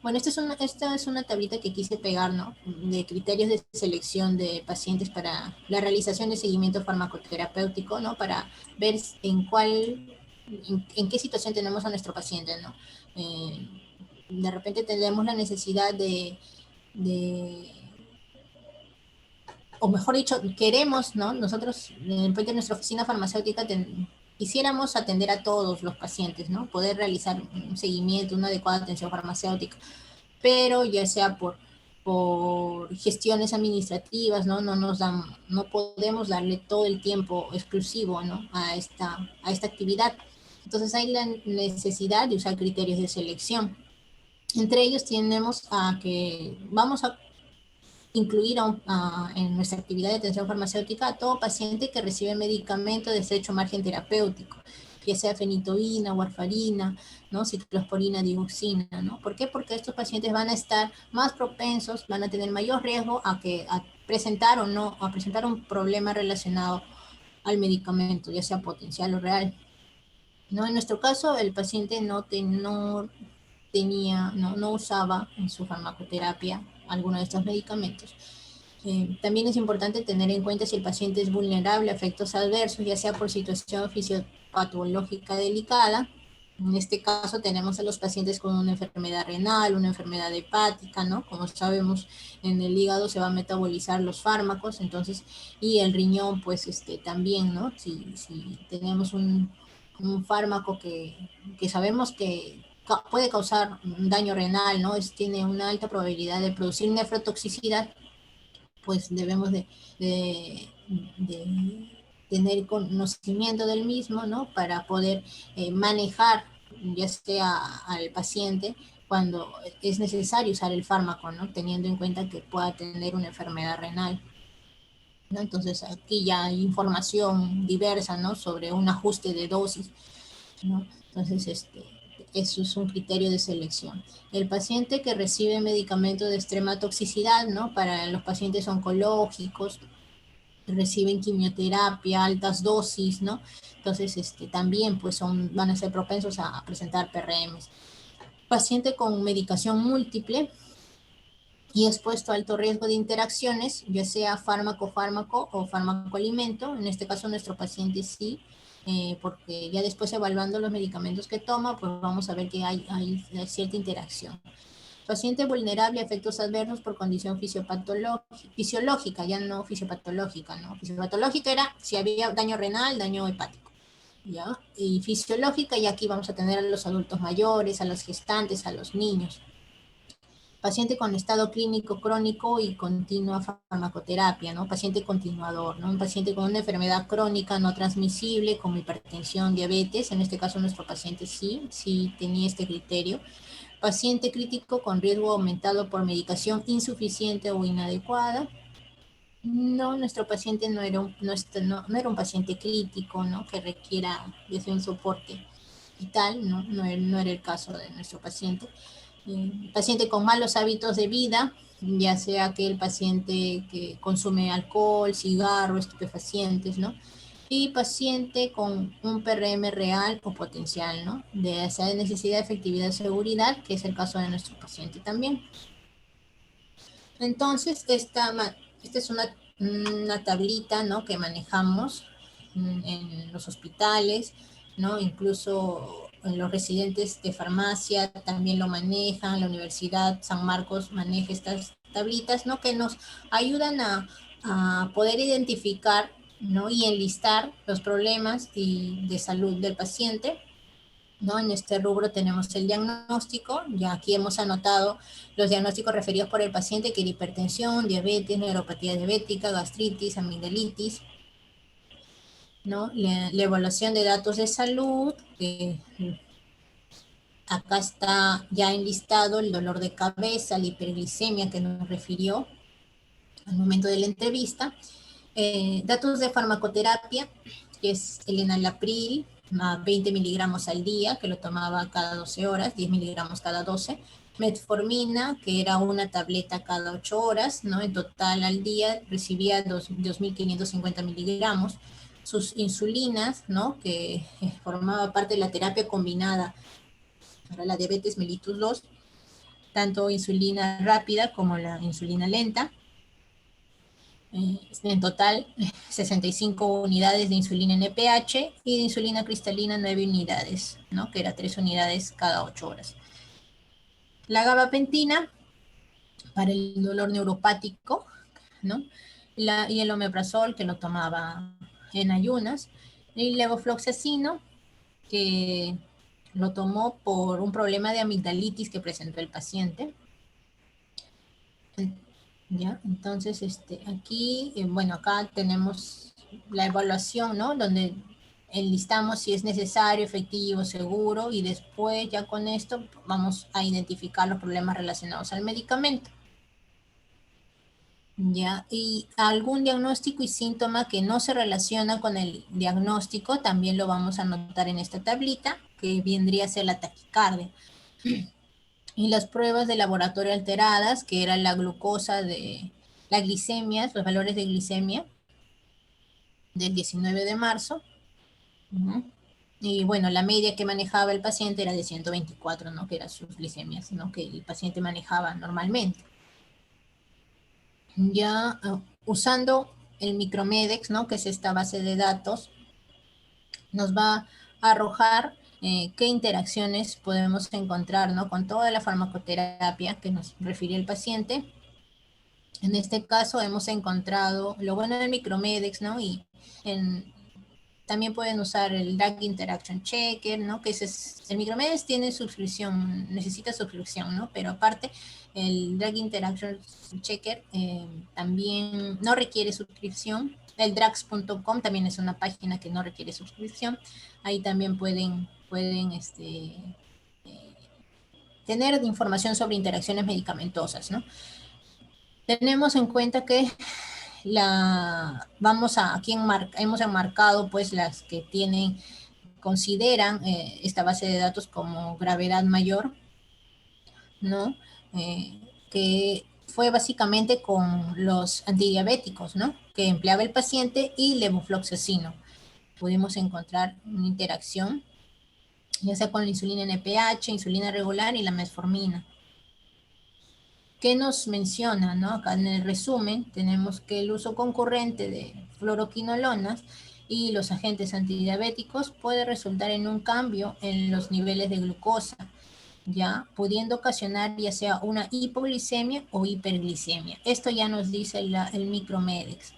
bueno, esta es una tablita que quise pegar, ¿no?, de criterios de selección de pacientes para la realización de seguimiento farmacoterapéutico, ¿no?, para ver en qué situación tenemos a nuestro paciente, ¿no? De repente tenemos la necesidad o mejor dicho, queremos, ¿no?, nosotros, de nuestra oficina farmacéutica, quisiéramos atender a todos los pacientes, ¿no?, poder realizar un seguimiento, una adecuada atención farmacéutica, pero ya sea por gestiones administrativas, ¿no?, no podemos darle todo el tiempo exclusivo, ¿no?, a esta actividad. Entonces hay la necesidad de usar criterios de selección. Entre ellos tenemos a que vamos a incluir en nuestra actividad de atención farmacéutica a todo paciente que recibe medicamento de estrecho margen terapéutico, ya sea fenitoína, warfarina, ¿no?, ciclosporina, dioxina, ¿no? ¿Por qué? Porque estos pacientes van a estar más propensos, van a tener mayor riesgo a presentar o no, a presentar un problema relacionado al medicamento, ya sea potencial o real, ¿no? En nuestro caso, el paciente no usaba en su farmacoterapia alguno de estos medicamentos. También es importante tener en cuenta si el paciente es vulnerable a efectos adversos, ya sea por situación fisiopatológica delicada. En este caso tenemos a los pacientes con una enfermedad renal, una enfermedad hepática, ¿no? Como sabemos, en el hígado se va a metabolizar los fármacos, entonces, y el riñón, pues, también, ¿no? Si tenemos un fármaco que sabemos que puede causar un daño renal, ¿no? Tiene una alta probabilidad de producir nefrotoxicidad, pues debemos de tener conocimiento del mismo, ¿no?, para poder manejar ya sea al paciente cuando es necesario usar el fármaco, ¿no?, teniendo en cuenta que pueda tener una enfermedad renal, ¿no? Entonces aquí ya hay información diversa, ¿no?, sobre un ajuste de dosis, ¿no? Entonces, eso es un criterio de selección. El paciente que recibe medicamentos de extrema toxicidad, ¿no?, para los pacientes oncológicos, reciben quimioterapia, altas dosis, ¿no? Entonces, también pues van a ser propensos a presentar PRMs. Paciente con medicación múltiple y expuesto a alto riesgo de interacciones, ya sea fármaco-fármaco o fármaco-alimento. En este caso nuestro paciente sí, porque ya después evaluando los medicamentos que toma, pues vamos a ver que hay cierta interacción. Paciente vulnerable a efectos adversos por condición fisiológica, ya no fisiopatológica, ¿no? Fisiopatológica era si había daño renal, daño hepático, ¿ya? Y fisiológica, y aquí vamos a tener a los adultos mayores, a los gestantes, a los niños. Paciente con estado clínico crónico y continua farmacoterapia, ¿no? Paciente continuador, ¿no? Un paciente con una enfermedad crónica no transmisible, como hipertensión, diabetes, en este caso nuestro paciente sí tenía este criterio. Paciente crítico con riesgo aumentado por medicación insuficiente o inadecuada. No, nuestro paciente no era un paciente crítico, ¿no?, que requiera de un soporte vital, ¿no? No era el caso de nuestro paciente. Paciente con malos hábitos de vida, ya sea aquel paciente que consume alcohol, cigarro, estupefacientes, ¿no? Y paciente con un PRM real o potencial, ¿no?, de esa necesidad, efectividad, seguridad, que es el caso de nuestro paciente también. Entonces, esta es una una tablita, ¿no?, que manejamos en los hospitales, ¿no? Incluso los residentes de farmacia también lo manejan, la Universidad San Marcos maneja estas tablitas, ¿no?, que nos ayudan a poder identificar, ¿no?, y enlistar los problemas de salud del paciente, ¿no? En este rubro tenemos el diagnóstico, ya aquí hemos anotado los diagnósticos referidos por el paciente, que era hipertensión, diabetes, neuropatía diabética, gastritis, amigdalitis, ¿no? La evaluación de datos de salud, acá está ya enlistado el dolor de cabeza, la hiperglicemia que nos refirió al momento de la entrevista, datos de farmacoterapia, que es el enalapril, a 20 miligramos al día, que lo tomaba cada 12 horas, 10 miligramos cada 12, metformina, que era una tableta cada 8 horas, ¿no? En total al día recibía 2.550 miligramos, sus insulinas, ¿no?, que formaba parte de la terapia combinada para la diabetes mellitus 2, tanto insulina rápida como la insulina lenta. En total 65 unidades de insulina NPH y de insulina cristalina 9 unidades, ¿no?, que era 3 unidades cada 8 horas. La gabapentina para el dolor neuropático, ¿no?, y el omeprazol, que lo tomaba en ayunas, y levofloxacino, que lo tomó por un problema de amigdalitis que presentó el paciente. ¿Ya? Entonces, aquí, bueno, acá tenemos la evaluación, ¿no?, donde enlistamos si es necesario, efectivo, seguro, y después ya con esto vamos a identificar los problemas relacionados al medicamento. ¿Ya? Y algún diagnóstico y síntoma que no se relaciona con el diagnóstico también lo vamos a anotar en esta tablita, que vendría a ser la taquicardia. Y las pruebas de laboratorio alteradas, que era la glucosa, la glicemia, los valores de glicemia del 19 de marzo. Y bueno, la media que manejaba el paciente era de 124, ¿no?, que eran sus glicemias, ¿no?, que el paciente manejaba normalmente. Ya usando el Micromedex, ¿no?, que es esta base de datos, nos va a arrojar qué interacciones podemos encontrar, ¿no?, con toda la farmacoterapia que nos refirió el paciente. En este caso hemos encontrado lo bueno del Micromedex, ¿no?, y también pueden usar el Drug Interaction Checker, ¿no?, que el Micromedex tiene suscripción, necesita suscripción, ¿no?, pero aparte el Drug Interaction Checker también no requiere suscripción. El drugs.com también es una página que no requiere suscripción. Ahí también pueden tener información sobre interacciones medicamentosas, ¿no? Tenemos en cuenta que aquí hemos enmarcado pues las que consideran esta base de datos como gravedad mayor, ¿no? Que fue básicamente con los antidiabéticos, ¿no?, que empleaba el paciente, y levofloxacino. Pudimos encontrar una interacción, ya sea con la insulina NPH, insulina regular y la metformina. ¿Qué nos menciona, no? Acá en el resumen tenemos que el uso concurrente de fluoroquinolonas y los agentes antidiabéticos puede resultar en un cambio en los niveles de glucosa, ya pudiendo ocasionar ya sea una hipoglicemia o hiperglicemia. Esto ya nos dice el Micromedex.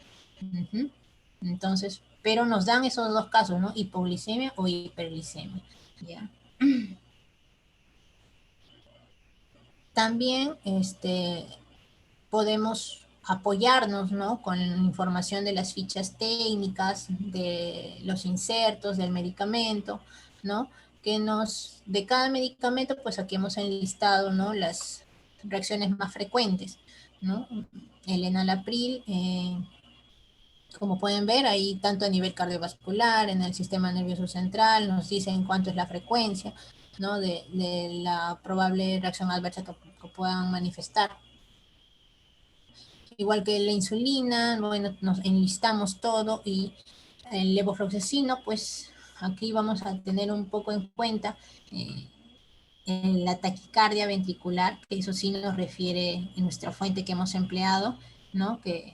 Entonces, pero nos dan esos dos casos, ¿no?, hipoglicemia o hiperglicemia, ¿ya? También podemos apoyarnos, ¿no?, con información de las fichas técnicas, de los insertos del medicamento, ¿no?, de cada medicamento, pues aquí hemos enlistado, ¿no?, las reacciones más frecuentes, ¿no? El enalapril, como pueden ver, ahí tanto a nivel cardiovascular, en el sistema nervioso central, nos dicen cuánto es la frecuencia, ¿no?, de la probable reacción adversa que puedan manifestar. Igual que la insulina, bueno, nos enlistamos todo, y el levofloxacino, pues aquí vamos a tener un poco en cuenta en la taquicardia ventricular, que eso sí nos refiere en nuestra fuente que hemos empleado, ¿no?, que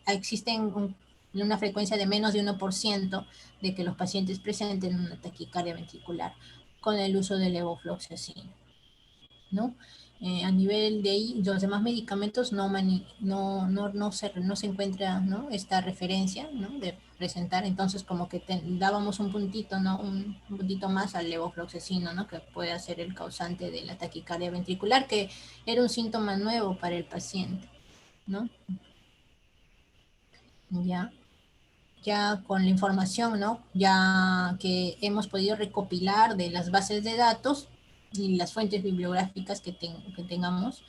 existen una frecuencia de menos de 1% de que los pacientes presenten una taquicardia ventricular con el uso del levofloxacino, ¿no? A nivel de ahí, los demás medicamentos no se encuentra, ¿no?, esta referencia, ¿no?, de presentar. Entonces como que dábamos un puntito, ¿no?, un puntito más al levofloxacino, ¿no?, que puede ser el causante de la taquicardia ventricular, que era un síntoma nuevo para el paciente, ¿no? Ya con la información, ¿no?, ya que hemos podido recopilar de las bases de datos y las fuentes bibliográficas que tengamos,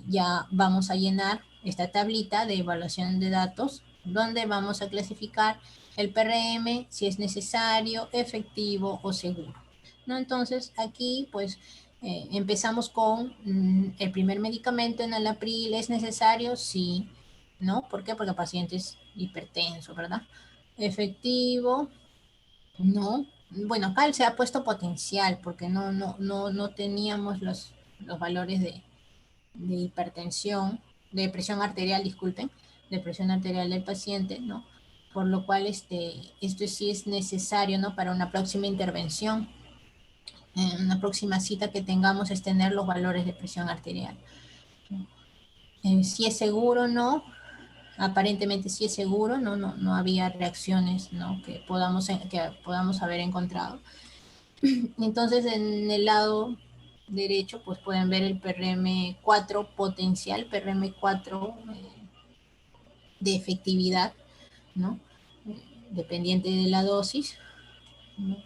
ya vamos a llenar esta tablita de evaluación de datos, donde vamos a clasificar el PRM, si es necesario, efectivo o seguro, ¿no? Entonces aquí pues empezamos con el primer medicamento, enalapril. ¿Es necesario? Sí. ¿No? ¿Por qué? Porque el paciente es hipertenso, ¿verdad? Efectivo, no. Bueno, acá se ha puesto potencial porque no teníamos los valores de hipertensión, de presión arterial, disculpen, de presión arterial del paciente, ¿no? Por lo cual esto sí es necesario, ¿no?, para una próxima intervención. En una próxima cita que tengamos es tener los valores de presión arterial. Si es seguro o no, aparentemente sí es seguro, no había reacciones, ¿no?, que podamos haber encontrado. Entonces, en el lado derecho, pues pueden ver el PRM4 potencial, PRM4 de efectividad, ¿no?, dependiente de la dosis, ¿no?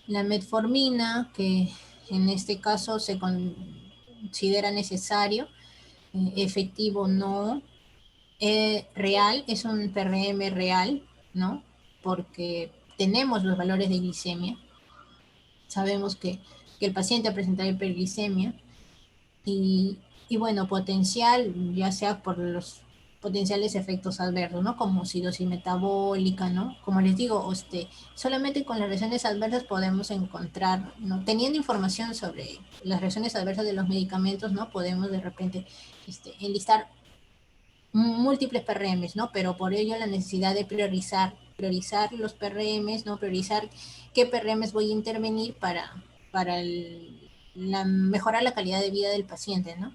La metformina, que en este caso se considera necesario, efectivo no. Real, es un PRM real, ¿no?, porque tenemos los valores de glicemia, sabemos que el paciente presenta hiperglicemia, y bueno, potencial, ya sea por los potenciales efectos adversos, ¿no?, como acidosis metabólica, ¿no? Como les digo, solamente con las reacciones adversas podemos encontrar, ¿no?, teniendo información sobre las reacciones adversas de los medicamentos, ¿no?, podemos de repente enlistar múltiples PRMs, ¿no? Pero por ello la necesidad de priorizar los PRMs, ¿no? Priorizar qué PRMs voy a intervenir para mejorar la calidad de vida del paciente, ¿no?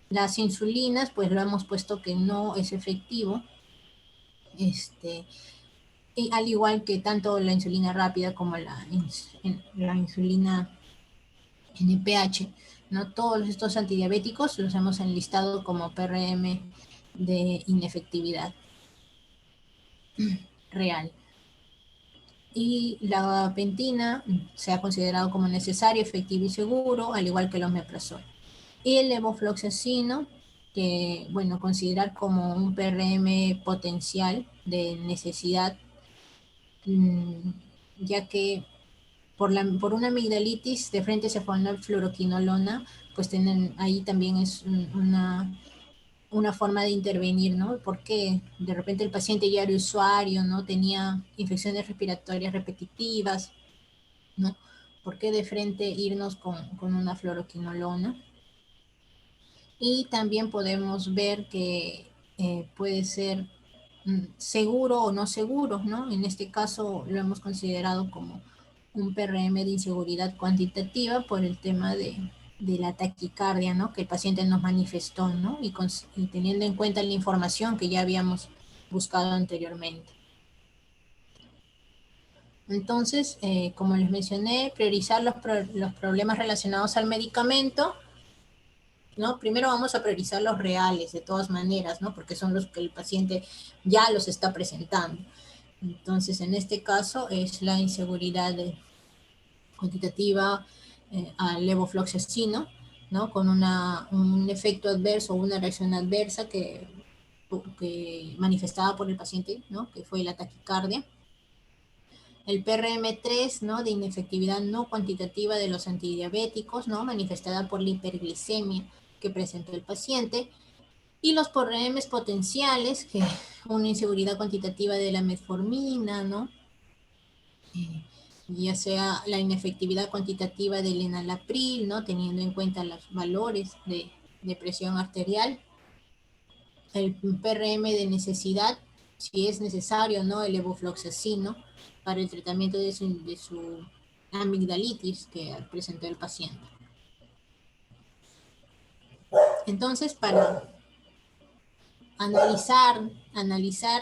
Las insulinas, pues lo hemos puesto que no es efectivo, y al igual que tanto la insulina rápida como la insulina NPH, ¿no? Todos estos antidiabéticos los hemos enlistado como PRM de inefectividad real. Y la gabapentina se ha considerado como necesario, efectivo y seguro, al igual que el omeprazol. Y el levofloxacino, que, bueno, considerar como un PRM potencial de necesidad, ya que por una amigdalitis de frente cefalofluoroquinolona, pues ahí también es una forma de intervenir, ¿no? Porque de repente el paciente ya era usuario, ¿no? Tenía infecciones respiratorias repetitivas, ¿no? ¿Por qué de frente irnos con una fluoroquinolona? Y también podemos ver que puede ser seguro o no seguro, ¿no? En este caso lo hemos considerado como un PRM de inseguridad cuantitativa por el tema de la taquicardia, ¿no?, que el paciente nos manifestó, ¿no? Y teniendo en cuenta la información que ya habíamos buscado anteriormente. Entonces, como les mencioné, priorizar los problemas relacionados al medicamento, ¿no? Primero vamos a priorizar los reales, de todas maneras, ¿no?, porque son los que el paciente ya los está presentando. Entonces, en este caso es la inseguridad cuantitativa al levofloxacino, ¿no?, con un efecto adverso o una reacción adversa que manifestada por el paciente, ¿no?, que fue la taquicardia. El PRM3, ¿no?, de inefectividad no cuantitativa de los antidiabéticos, ¿no?, manifestada por la hiperglicemia que presentó el paciente. Y los PRMs potenciales, que una inseguridad cuantitativa de la metformina, ¿no?, ya sea la inefectividad cuantitativa del enalapril, ¿no?, teniendo en cuenta los valores de presión arterial. el PRM de necesidad, si es necesario, ¿no? El levofloxacino para el tratamiento de su amigdalitis que presentó el paciente. Entonces, para analizar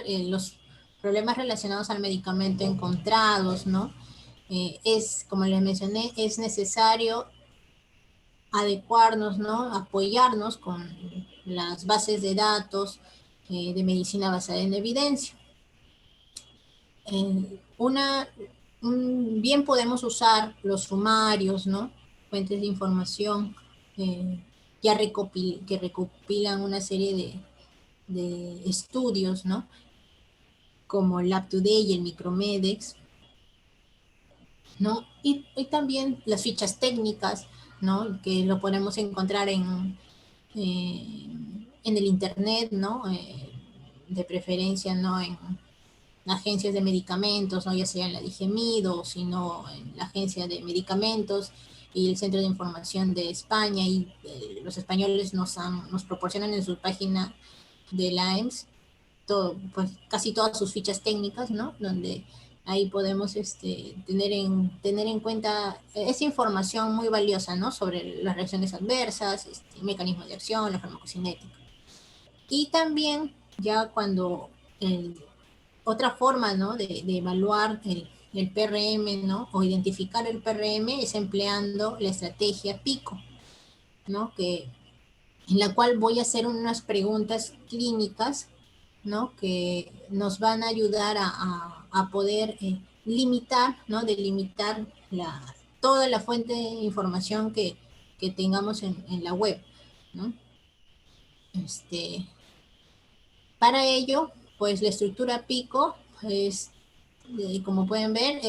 los problemas relacionados al medicamento encontrados, ¿no? Como les mencioné, es necesario adecuarnos, ¿no? Apoyarnos con las bases de datos de medicina basada en evidencia. Bien podemos usar los sumarios, ¿no? Fuentes de información que recopilan una serie de estudios, ¿no? Como el UpToDate y el Micromedex, ¿no? Y también las fichas técnicas, ¿no? Que lo podemos encontrar en el internet, ¿no? De preferencia, ¿no? En agencias de medicamentos, ¿no? Ya sea en la DIGEMID o si no en la agencia de medicamentos y el Centro de Información de España, y los españoles nos proporcionan en su página de la EMS pues, casi todas sus fichas técnicas, ¿no? Donde ahí podemos tener en cuenta esa información muy valiosa, ¿no? Sobre las reacciones adversas, mecanismos de acción, la farmacocinética. Y también ya cuando otra forma, ¿no? de evaluar el PRM, ¿no? O identificar el PRM es empleando la estrategia PICO, ¿no? En la cual voy a hacer unas preguntas clínicas, ¿no? Que nos van a ayudar a poder limitar, ¿no? Delimitar toda la fuente de información que tengamos en la web, ¿no? Para ello, pues la estructura PICO, pues, como pueden ver,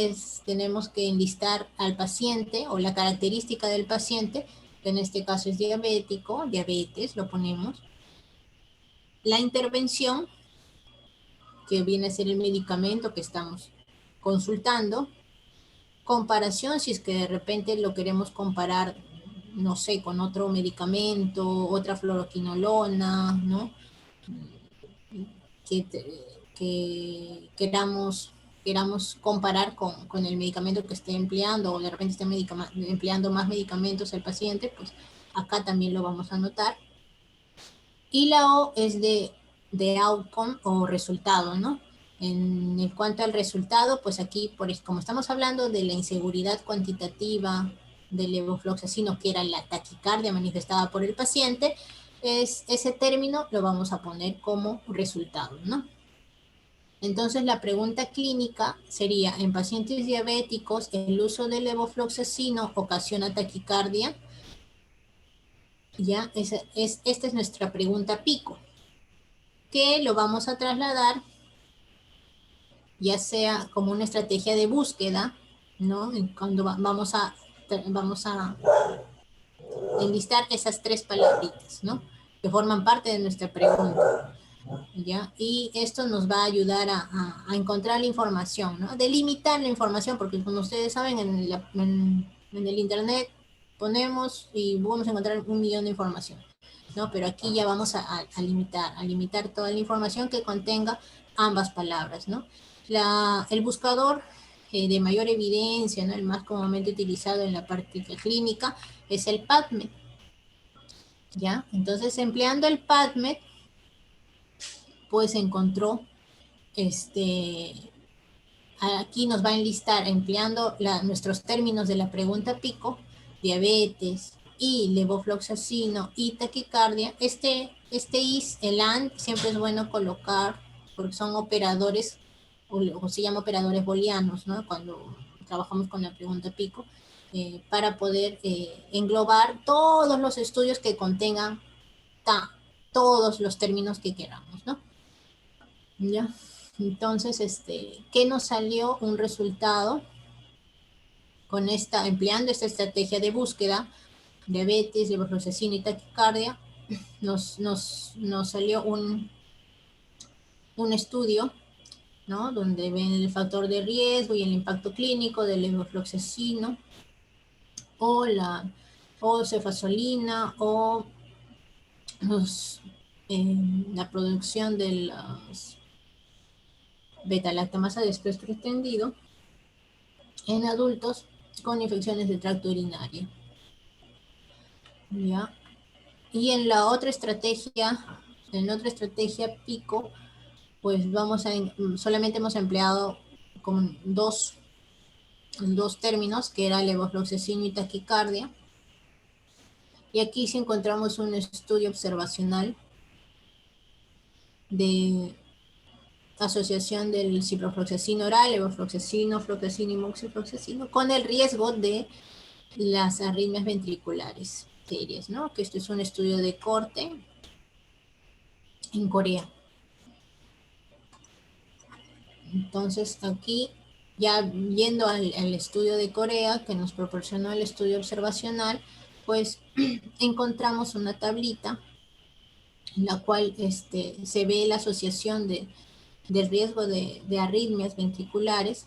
tenemos que enlistar al paciente o la característica del paciente, que en este caso es diabético, diabetes, lo ponemos. La intervención, que viene a ser el medicamento que estamos consultando. Comparación, si es que de repente lo queremos comparar, no sé, con otro medicamento, otra fluoroquinolona, ¿no? Que queramos comparar con el medicamento que esté empleando, o de repente esté empleando más medicamentos el paciente, pues acá también lo vamos a anotar. Y la O es de outcome o resultado, ¿no? En cuanto al resultado, pues aquí, como estamos hablando de la inseguridad cuantitativa del levofloxacino, que era la taquicardia manifestada por el paciente, ese término lo vamos a poner como resultado, ¿no? Entonces, la pregunta clínica sería, en pacientes diabéticos, ¿el uso del levofloxacino ocasiona taquicardia? Ya, esta es nuestra pregunta PICO, que lo vamos a trasladar ya sea como una estrategia de búsqueda, ¿no? Cuando vamos a enlistar esas tres palabritas, ¿no? Que forman parte de nuestra pregunta, ¿ya? Y esto nos va a ayudar a encontrar la información, ¿no? Delimitar la información, porque como ustedes saben, en el internet ponemos y vamos a encontrar 1.000.000 de información, ¿no? Pero aquí ya vamos a limitar toda la información que contenga ambas palabras, ¿no? El buscador de mayor evidencia, ¿no? El más comúnmente utilizado en la práctica clínica es el PubMed, ¿ya? Entonces, empleando el PubMed, pues encontró, aquí nos va a enlistar, empleando nuestros términos de la pregunta PICO, diabetes y levofloxacino y taquicardia. El AND siempre es bueno colocar, porque son operadores, o se llama operadores booleanos, ¿no? Cuando trabajamos con la pregunta PICO, para poder englobar todos los estudios que contengan todos los términos que queramos, ¿no? ¿Ya? Entonces, ¿qué nos salió? Un resultado empleando esta estrategia de búsqueda, diabetes, levofloxacino y taquicardia. Nos salió un estudio, ¿no? Donde ven el factor de riesgo y el impacto clínico del levofloxacino o cefazolina o la producción de las beta-lactamasa de espectro extendido en adultos con infecciones del tracto urinario. ¿Ya? Y en la otra estrategia PICO, pues solamente hemos empleado con dos términos, que era levofloxacino y taquicardia. Y aquí sí encontramos un estudio observacional de asociación del ciprofloxacino oral, levofloxacino, floxacino y moxifloxacino con el riesgo de las arritmias ventriculares serias, ¿no? Que esto es un estudio de corte en Corea. Entonces aquí, ya yendo al estudio de Corea que nos proporcionó el estudio observacional, pues encontramos una tablita en la cual se ve la asociación del riesgo de arritmias ventriculares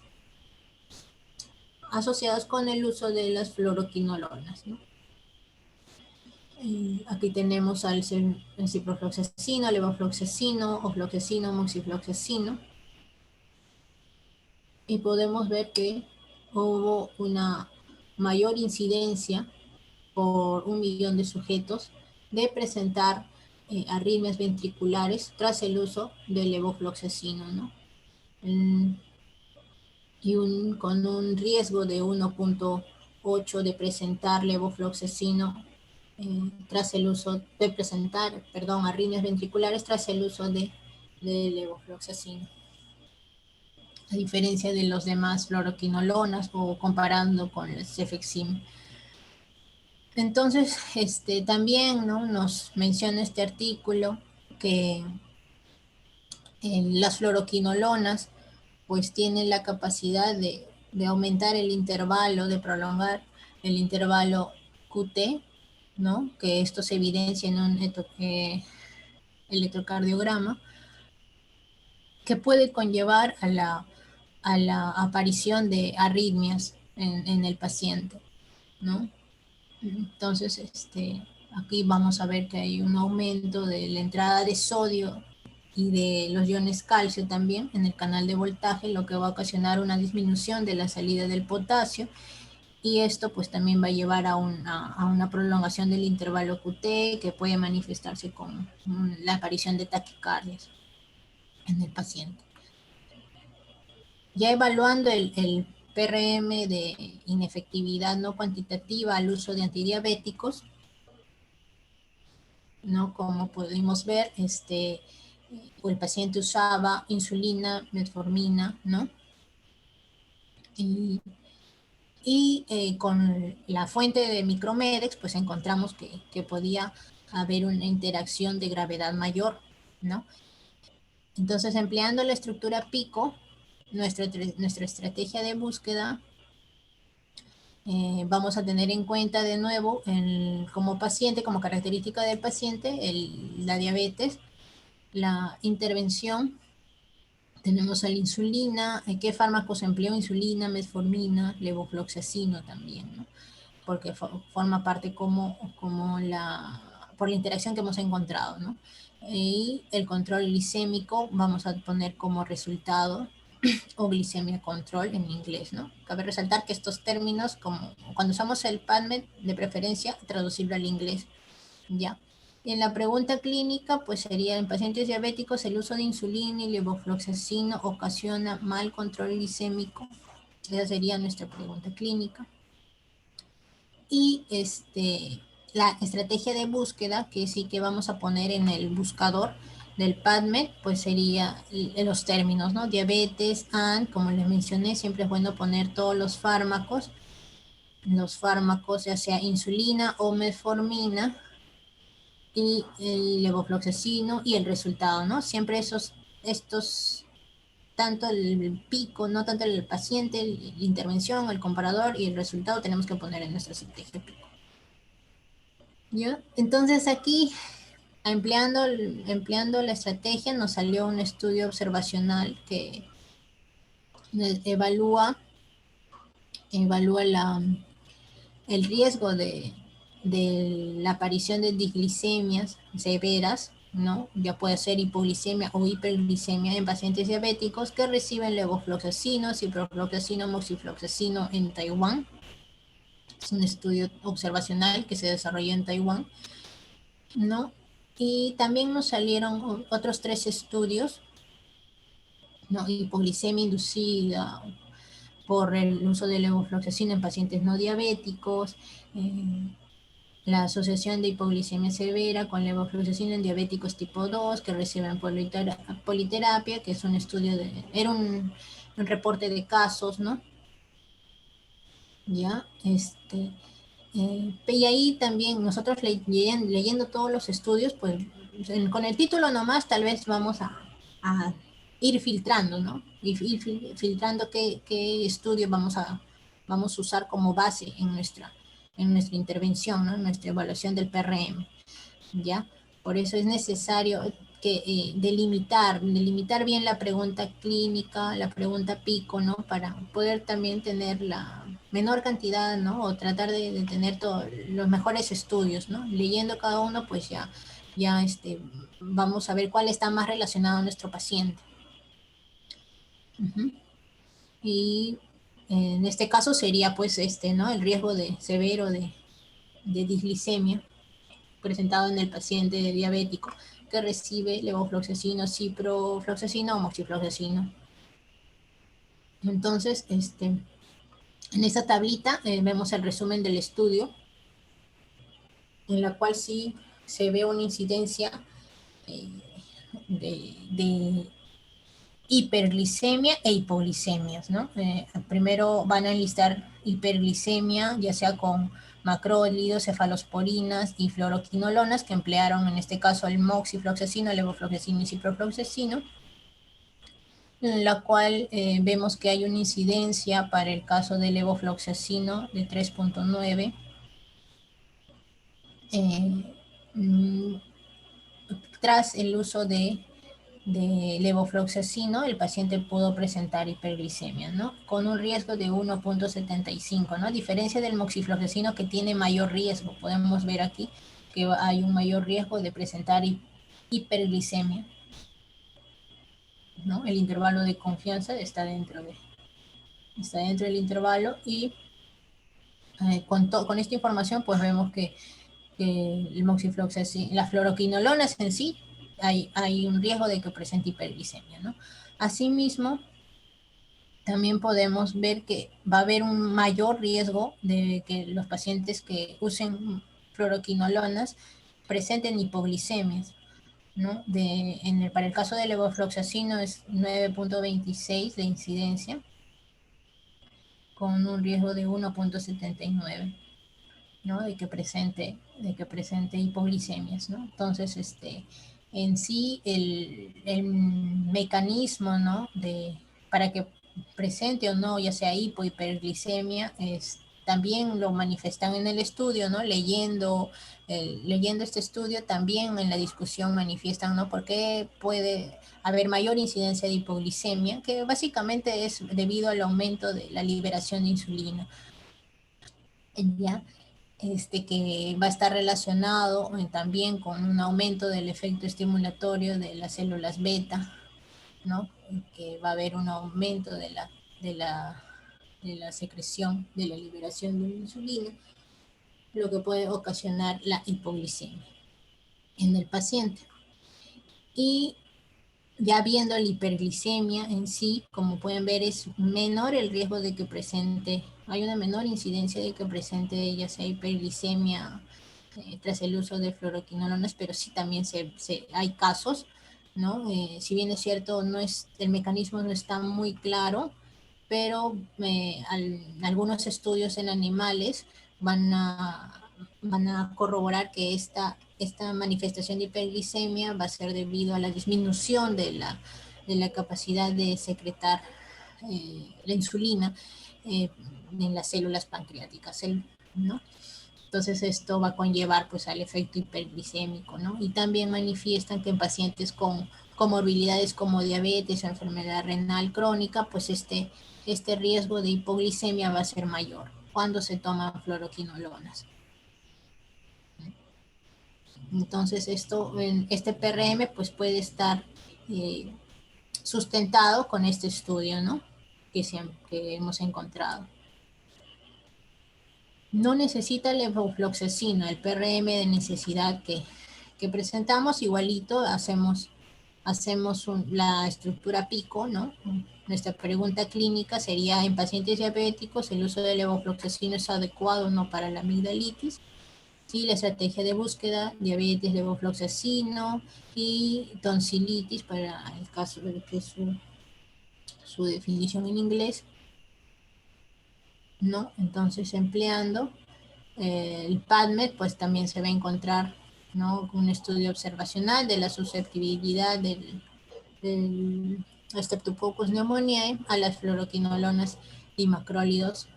asociadas con el uso de las fluoroquinolonas, ¿no? Aquí tenemos al ciprofloxacino, levofloxacino, ofloxacino, moxifloxacino, y podemos ver que hubo una mayor incidencia por 1 millón de sujetos de presentar arritmias ventriculares tras el uso del levofloxacino, ¿no? Con un riesgo de 1.8 de presentar levofloxacino tras el uso de presentar, arritmias ventriculares tras el uso de levofloxacino, a diferencia de los demás fluoroquinolonas o comparando con el cefexime. Entonces, también, ¿no?, nos menciona este artículo que las fluoroquinolonas pues tienen la capacidad de aumentar el intervalo, de prolongar el intervalo QT, ¿no?, que esto se evidencia en un electrocardiograma, que puede conllevar a la aparición de arritmias en el paciente, ¿no? Entonces, aquí vamos a ver que hay un aumento de la entrada de sodio y de los iones calcio también en el canal de voltaje, lo que va a ocasionar una disminución de la salida del potasio, y esto pues también va a llevar a una prolongación del intervalo QT, que puede manifestarse con la aparición de taquicardias en el paciente. Ya evaluando el PRM de inefectividad no cuantitativa al uso de antidiabéticos, ¿no?, como pudimos ver, el paciente usaba insulina, metformina, ¿no? Y con la fuente de Micromedex, pues encontramos que podía haber una interacción de gravedad mayor, ¿no? Entonces, empleando la estructura PICO, nuestra estrategia de búsqueda, vamos a tener en cuenta de nuevo como paciente, como característica del paciente, la diabetes, la intervención. Tenemos a la insulina, ¿qué fármacos empleó? Insulina, metformina, levofloxacino también, ¿no? Porque forma parte por la interacción que hemos encontrado, ¿no? Y el control glicémico vamos a poner como resultado, o glicemia control en inglés, ¿no? Cabe resaltar que estos términos, como cuando usamos el PubMed, de preferencia traducirlo al inglés, ¿ya? Y en la pregunta clínica, pues sería: en pacientes diabéticos el uso de insulina y levofloxacino ocasiona mal control glicémico. Esa sería nuestra pregunta clínica. Y la estrategia de búsqueda, que sí que vamos a poner en el buscador del PubMed, pues sería los términos, ¿no? Diabetes, como les mencioné, siempre es bueno poner todos los fármacos, ya sea insulina o metformina, y el levofloxacino y el resultado, ¿no? Siempre estos, tanto el pico, no tanto el paciente, la intervención, el comparador y el resultado, tenemos que poner en nuestra estrategia pico. ¿Ya? Entonces aquí, empleando la estrategia, nos salió un estudio observacional que evalúa el riesgo de la aparición de disglicemias severas ¿no? Ya puede ser hipoglicemia o hiperglicemia en pacientes diabéticos que reciben levofloxacino, ciprofloxacino, moxifloxacino en Taiwán. Es un estudio observacional que se desarrolló en Taiwán, ¿no? Y también nos salieron otros 3 estudios, ¿no? Hipoglicemia inducida por el uso de levofloxacino en pacientes no diabéticos, la asociación de hipoglicemia severa con levofloxacino en diabéticos tipo 2 que reciben politerapia, que es un estudio era un reporte de casos, ¿no? Ya, y ahí también nosotros leyendo todos los estudios, pues con el título nomás tal vez vamos a ir filtrando, ¿no? Ir filtrando qué estudio vamos a usar como base en nuestra intervención, ¿no? En nuestra evaluación del PRM, ¿ya? Por eso es necesario delimitar bien la pregunta clínica, la pregunta pico, ¿no? Para poder también tener la menor cantidad, ¿no? O tratar de tener los mejores estudios, ¿no? Leyendo cada uno, pues ya vamos a ver cuál está más relacionado a nuestro paciente. Y en este caso sería, pues, ¿no? El riesgo severo de disglicemia presentado en el paciente diabético que recibe levofloxacino, ciprofloxacino o moxifloxacino. Entonces, en esta tablita vemos el resumen del estudio, en la cual sí se ve una incidencia de hiperglicemia e hipoglicemias, ¿no? Primero van a enlistar hiperglicemia, ya sea con macrólidos, cefalosporinas y fluoroquinolonas, que emplearon en este caso el moxifloxacino, levofloxacino y ciprofloxacino, en la cual vemos que hay una incidencia para el caso de levofloxacino de 3.9, tras el uso de levofloxacino, el paciente pudo presentar hiperglicemia, ¿no? Con un riesgo de 1.75, ¿no? A diferencia del moxifloxacino que tiene mayor riesgo. Podemos ver aquí que hay un mayor riesgo de presentar hiperglicemia, ¿no? El intervalo de confianza está dentro del intervalo y con esta información pues vemos que el moxifloxacino, las fluoroquinolonas en sí, hay un riesgo de que presente hiperglicemia, ¿no? Asimismo, también podemos ver que va a haber un mayor riesgo de que los pacientes que usen fluoroquinolonas presenten hipoglicemias, ¿no? Para el caso de levofloxacino es 9.26 de incidencia, con un riesgo de 1.79. ¿no? De que presente hipoglicemias, ¿no? Entonces, en sí, el mecanismo, ¿no? Para que presente o no, ya sea hiperglicemia, también lo manifestan en el estudio, ¿no? Leyendo este estudio, también en la discusión manifiestan, ¿no? ¿Por qué puede haber mayor incidencia de hipoglicemia? Que básicamente es debido al aumento de la liberación de insulina. ¿Ya? Que va a estar relacionado también con un aumento del efecto estimulatorio de las células beta, ¿no? Que va a haber un aumento de la secreción, de la liberación de insulina, lo que puede ocasionar la hipoglicemia en el paciente. Y ya viendo la hiperglicemia en sí, como pueden ver, es menor el riesgo de que presente, hay una menor incidencia de que presente ya sea hiperglicemia tras el uso de fluoroquinolonas, pero sí también hay casos, ¿no? Si bien es cierto, el mecanismo no está muy claro, pero algunos estudios en animales van a corroborar que esta manifestación de hiperglicemia va a ser debido a la disminución de la capacidad de secretar la insulina en las células pancreáticas, ¿no? Entonces esto va a conllevar pues al efecto hiperglicémico, ¿no? Y también manifiestan que en pacientes con comorbilidades como diabetes o enfermedad renal crónica, pues este riesgo de hipoglicemia va a ser mayor cuando se toman fluoroquinolonas. Entonces este PRM pues puede estar sustentado con este estudio, ¿no? Que hemos encontrado. No necesita levofloxacina, el PRM de necesidad que presentamos, igualito hacemos la estructura pico, ¿no? Nuestra pregunta clínica sería: en pacientes diabéticos, ¿el uso de levofloxacina es adecuado o no para la amigdalitis? Y la estrategia de búsqueda: diabetes, levofloxacino, y tonsilitis, para el caso de que es su definición en inglés, ¿no? Entonces, empleando el PADMED, pues también se va a encontrar, ¿no?, un estudio observacional de la susceptibilidad del Streptococcus pneumoniae a las fluoroquinolonas y macrólidos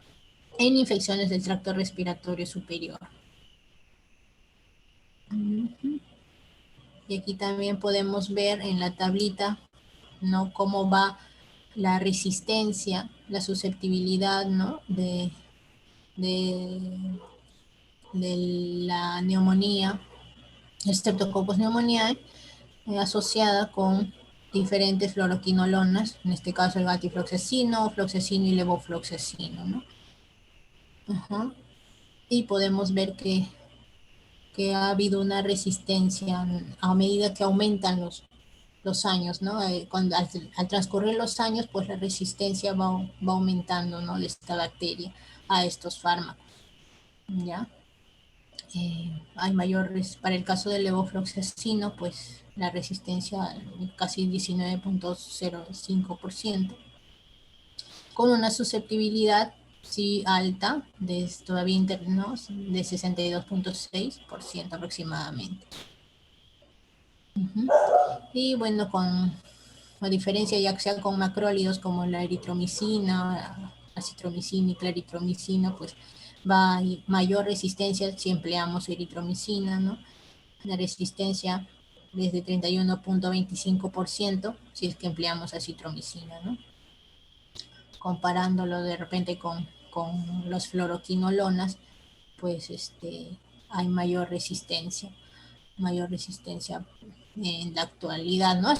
en infecciones del tracto respiratorio superior. Y aquí también podemos ver en la tablita, ¿no?, cómo va la resistencia, la susceptibilidad, ¿no?, de la neumonía, Streptococcus pneumoniae, asociada con diferentes fluoroquinolonas, en este caso el gatifloxacino, floxacino y levofloxacino, ¿no? Ajá. Y podemos ver que ha habido una resistencia a medida que aumentan los años, ¿no? Al transcurrir los años, pues la resistencia va aumentando, ¿no?, de esta bacteria a estos fármacos, ¿ya? Hay mayores, para el caso del levofloxacino, pues la resistencia casi 19.05%, con una susceptibilidad sí alta, todavía internos, de 62.6% aproximadamente. Y bueno, a diferencia ya que sea con macrólidos como la eritromicina, acitromicina y claritromicina, pues va a mayor resistencia si empleamos eritromicina, ¿no? La resistencia desde 31.25% si es que empleamos acitromicina, ¿no? Comparándolo de repente con los fluoroquinolonas, pues hay mayor resistencia en la actualidad, ¿no?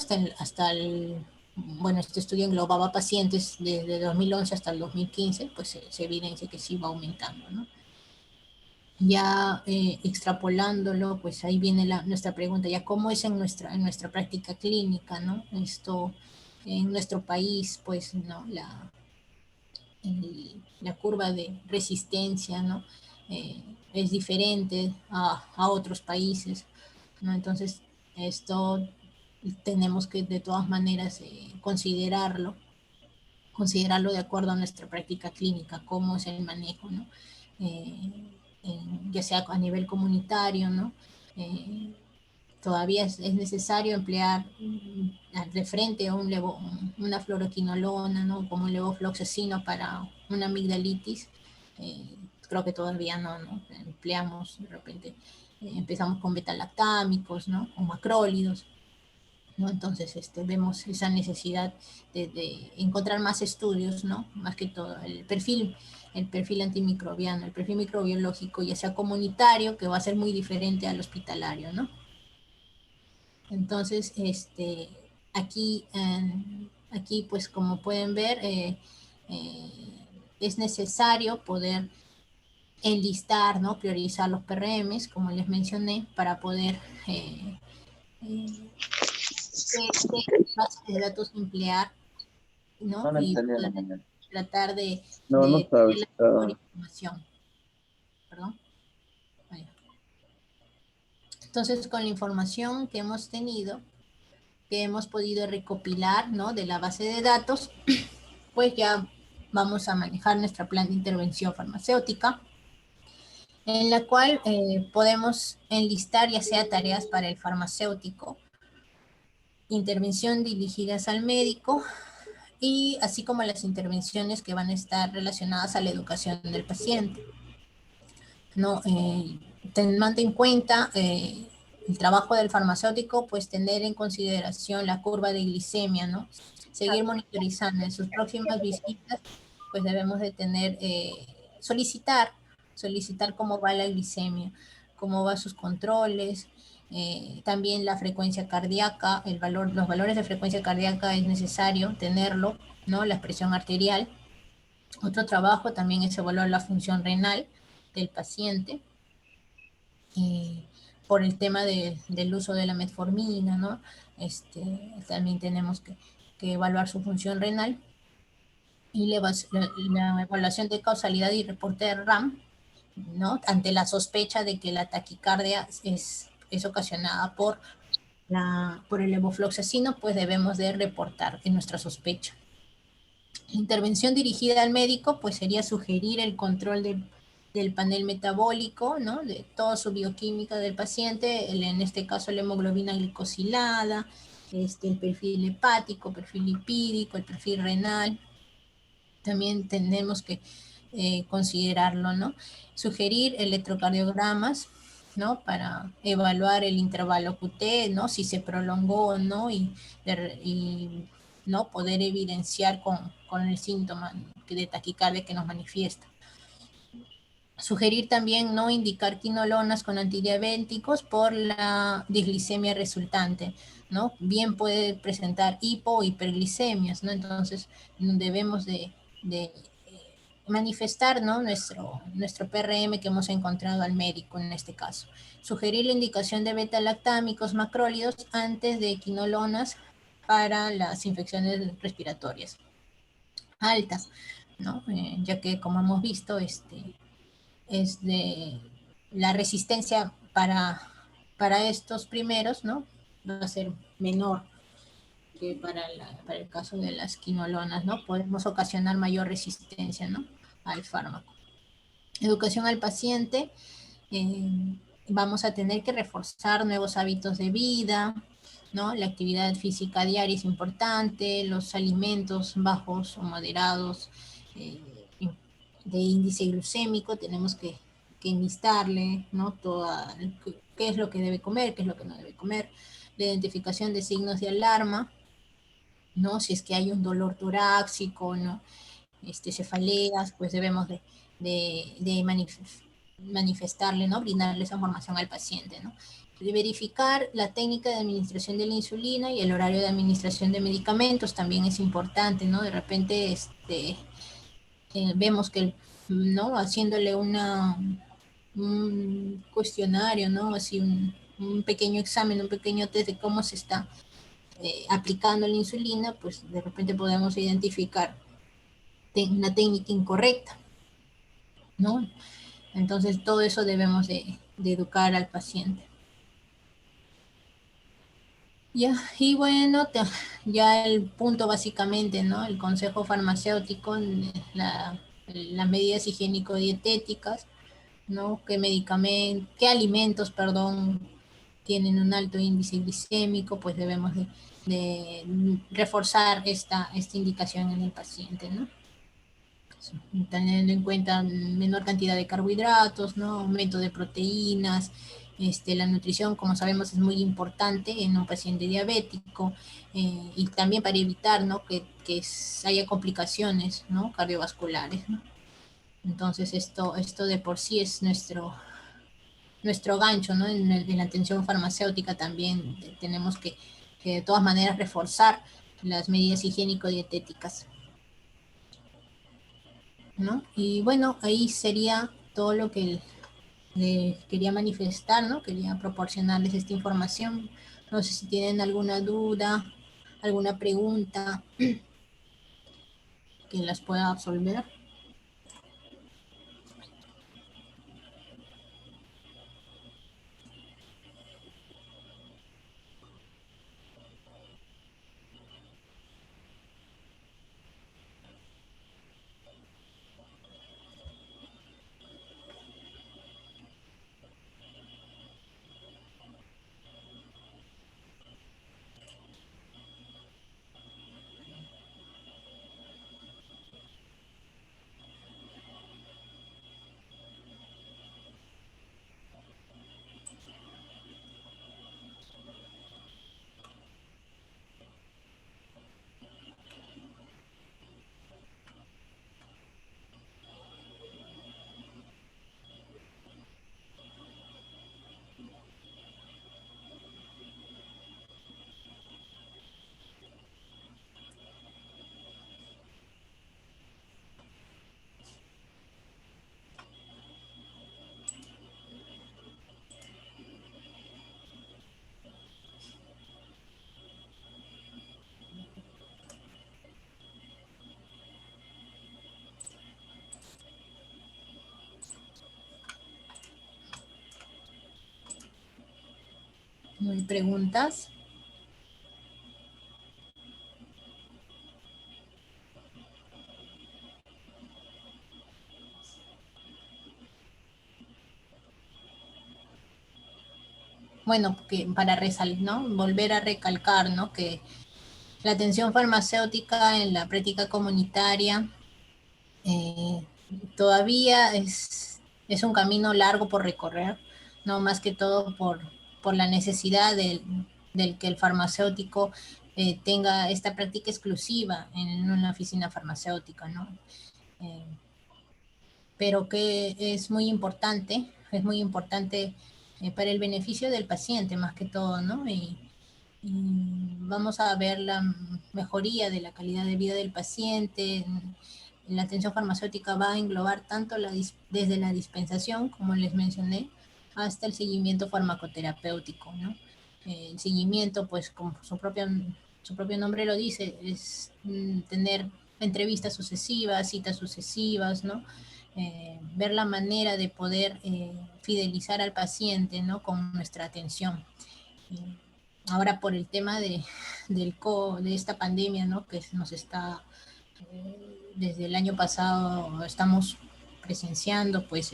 Bueno, este estudio englobaba pacientes desde 2011 hasta el 2015, pues se evidencia que sí va aumentando, ¿no? Ya extrapolándolo, pues ahí viene nuestra pregunta: ya cómo es en nuestra práctica clínica, ¿no? Esto en nuestro país, pues, ¿no? La curva de resistencia, ¿no? Es diferente a otros países, ¿no? Entonces, esto tenemos que de todas maneras considerarlo de acuerdo a nuestra práctica clínica, cómo es el manejo, ¿no? Ya sea a nivel comunitario, ¿no? Todavía es necesario emplear de frente una fluoroquinolona, ¿no?, como un levofloxacino para una amigdalitis. Creo que todavía no empleamos, de repente empezamos con betalactámicos, ¿no?, o macrólidos, ¿no? Entonces vemos esa necesidad de encontrar más estudios, ¿no? Más que todo el perfil antimicrobiano, el perfil microbiológico, ya sea comunitario, que va a ser muy diferente al hospitalario, ¿no? Entonces, aquí pues como pueden ver, es necesario poder enlistar, ¿no?, priorizar los PRMs, como les mencioné, para poder qué bases de datos emplear, ¿no? No la Y entendí a la poder mañana. tratar No, no de estaba. tener la mejor información. Perdón. Ahí. Entonces, con la información que hemos tenido, que hemos podido recopilar, ¿no?, de la base de datos, pues ya vamos a manejar nuestra plan de intervención farmacéutica, en la cual podemos enlistar ya sea tareas para el farmacéutico, intervención dirigidas al médico, y así como las intervenciones que van a estar relacionadas a la educación del paciente, ¿no? Teniendo en cuenta el trabajo del farmacéutico, pues tener en consideración la curva de glicemia, ¿no? Seguir monitorizando en sus próximas visitas, pues debemos de tener, solicitar cómo va la glicemia, cómo va sus controles, También la frecuencia cardíaca, los valores de frecuencia cardíaca es necesario tenerlo, ¿no? La presión arterial. Otro trabajo también es evaluar la función renal del paciente, por el tema del uso de la metformina, ¿no? También tenemos que evaluar su función renal. Y la evaluación de causalidad y reporte de RAM, ¿no? Ante la sospecha de que la taquicardia es ocasionada por el levofloxacino, pues debemos de reportar en nuestra sospecha. Intervención dirigida al médico, pues sería sugerir el control del panel metabólico, ¿no? De toda su bioquímica del paciente, en este caso la hemoglobina glicosilada, el perfil hepático, perfil lipídico, el perfil renal. También tenemos que considerarlo, ¿no? Sugerir electrocardiogramas, ¿no? Para evaluar el intervalo QT, ¿no? Si se prolongó o no, y ¿no? Poder evidenciar con el síntoma de taquicardia que nos manifiesta. Sugerir también no indicar quinolonas con antidiabéticos por la disglicemia resultante, ¿no? Bien puede presentar hipo o hiperglicemias, ¿no? Entonces debemos de manifestar, ¿no? nuestro PRM que hemos encontrado al médico en este caso. Sugerir la indicación de beta-lactámicos macrólidos antes de quinolonas para las infecciones respiratorias altas, ¿no? Ya que como hemos visto, es de la resistencia para estos primeros, ¿no? Va a ser menor que para el caso de las quinolonas, ¿no? Podemos ocasionar mayor resistencia, ¿no? Al fármaco. Educación al paciente. Vamos a tener que reforzar nuevos hábitos de vida, ¿no? La actividad física diaria es importante, los alimentos bajos o moderados de índice glucémico, tenemos que instarle, ¿no? Qué es lo que debe comer, qué es lo que no debe comer, la identificación de signos de alarma, ¿no? Si es que hay un dolor torácico, ¿no? Cefaleas, pues debemos de manifestarle, ¿no? Brindarle esa información al paciente, ¿no? De verificar la técnica de administración de la insulina y el horario de administración de medicamentos también es importante, ¿no? De repente vemos que, ¿no? Haciéndole un cuestionario, ¿no? Así un pequeño examen, un pequeño test de cómo se está aplicando la insulina, pues de repente podemos identificar una técnica incorrecta, ¿no? Entonces todo eso debemos de educar al paciente. Ya, y bueno, ya el punto básicamente, ¿no? El consejo farmacéutico, las medidas higiénico-dietéticas, ¿no? ¿Qué alimentos, perdón, tienen un alto índice glicémico? Pues debemos de reforzar esta indicación en el paciente, ¿no? Teniendo en cuenta menor cantidad de carbohidratos, ¿no? Aumento de proteínas, la nutrición, como sabemos, es muy importante en un paciente diabético, y también para evitar, ¿no? que haya complicaciones, ¿no? Cardiovasculares, ¿no? Entonces esto de por sí es nuestro gancho, ¿no? En la atención farmacéutica también tenemos que de todas maneras reforzar las medidas higiénico-dietéticas, ¿no? Y bueno, ahí sería todo lo que les quería manifestar, ¿no? Quería proporcionarles esta información. No sé si tienen alguna duda, alguna pregunta que las pueda absolver. ¿No hay preguntas? Bueno, para ¿no? Volver a recalcar, ¿no? Que la atención farmacéutica en la práctica comunitaria eh, todavía es un camino largo por recorrer, no más que todo por la necesidad del que el farmacéutico tenga esta práctica exclusiva en una oficina farmacéutica, ¿no? Eh, pero que es muy importante para el beneficio del paciente más que todo, ¿no? Y vamos a ver la mejoría de la calidad de vida del paciente. La atención farmacéutica va a englobar tanto desde la dispensación, como les mencioné, hasta el seguimiento farmacoterapéutico, ¿no? El seguimiento, pues como su propio nombre lo dice, es tener entrevistas sucesivas, citas sucesivas, ¿no? Ver la manera de poder fidelizar al paciente, ¿no? Con nuestra atención. Ahora por el tema de esta pandemia, ¿no? Que nos está, desde el año pasado estamos presenciando, pues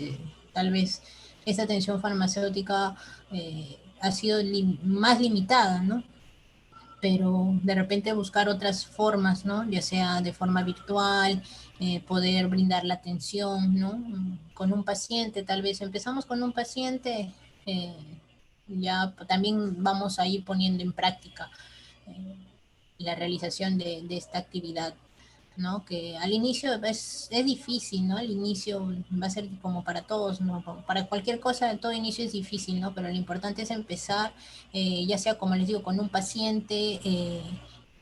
tal vez esta atención farmacéutica ha sido más limitada, ¿no? Pero de repente buscar otras formas, ¿no? Ya sea de forma virtual, poder brindar la atención, ¿no? Con un paciente, tal vez empezamos con un paciente, eh, ya también vamos a ir poniendo en práctica eh, la realización de esta actividad, ¿no? Que al inicio es difícil, ¿no? Al inicio va a ser como para todos, ¿no? Para cualquier cosa, todo inicio es difícil, ¿no? Pero lo importante es empezar, ya sea, como les digo, con un paciente,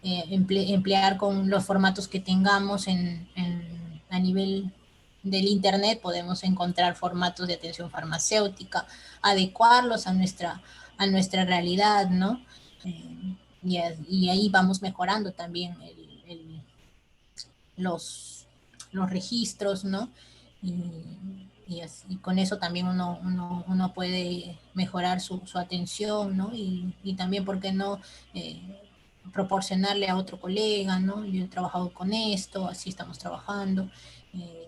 emplear con los formatos que tengamos a nivel del internet, podemos encontrar formatos de atención farmacéutica, adecuarlos a nuestra realidad, ¿no? Y ahí vamos mejorando también los, los registros, ¿no? Y con eso también uno puede mejorar su atención, ¿no? Y también, ¿por qué no? Proporcionarle a otro colega, ¿no? Yo he trabajado con esto, así estamos trabajando. eh,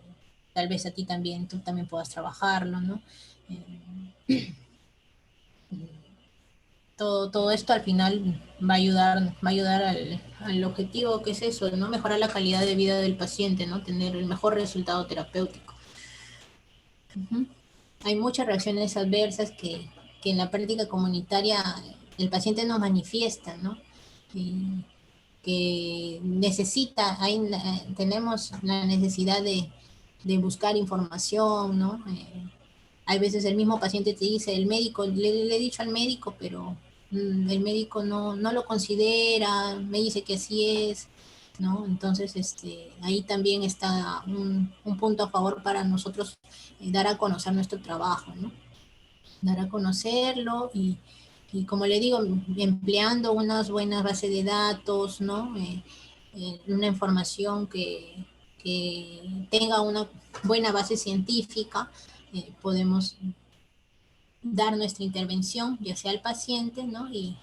Tal vez a ti también, tú también puedas trabajarlo, ¿no? Eh, todo esto al final va a ayudar al objetivo que es eso, ¿no? Mejorar la calidad de vida del paciente, ¿no? Tener el mejor resultado terapéutico. Ujú. Hay muchas reacciones adversas que en la práctica comunitaria el paciente nos manifiesta, ¿no? Y que tenemos la necesidad de buscar información, ¿no? Hay veces el mismo paciente te dice, el médico, le he dicho al médico, pero el médico no lo considera, me dice que así es, ¿no? Entonces, ahí también está un punto a favor para nosotros, dar a conocer nuestro trabajo, ¿no? Dar a conocerlo y como le digo, empleando unas buenas bases de datos, ¿no? Una información que tenga una buena base científica, podemos dar nuestra intervención, ya sea al paciente, ¿no? Y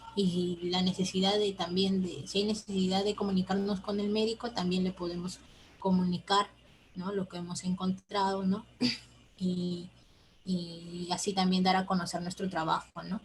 la necesidad de también, si hay necesidad de comunicarnos con el médico, también le podemos comunicar, ¿no? Lo que hemos encontrado, ¿no? Y, y así también dar a conocer nuestro trabajo, ¿no?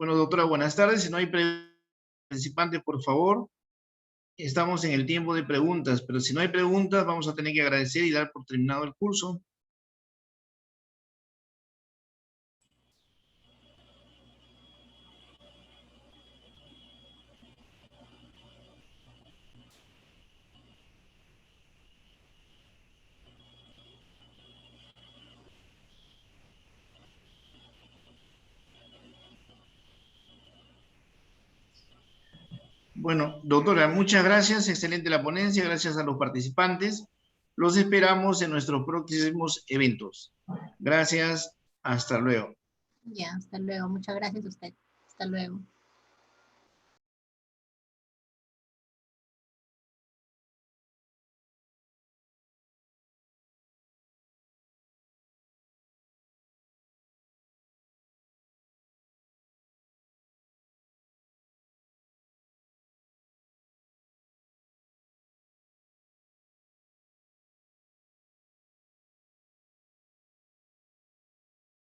Bueno, doctora, buenas tardes. Si no hay participantes, por favor. Estamos en el tiempo de preguntas, pero si no hay preguntas, vamos a tener que agradecer y dar por terminado el curso. Bueno, doctora, muchas gracias. Excelente la ponencia. Gracias a los participantes. Los esperamos en nuestros próximos eventos. Gracias. Hasta luego. Ya, hasta luego. Muchas gracias a usted. Hasta luego.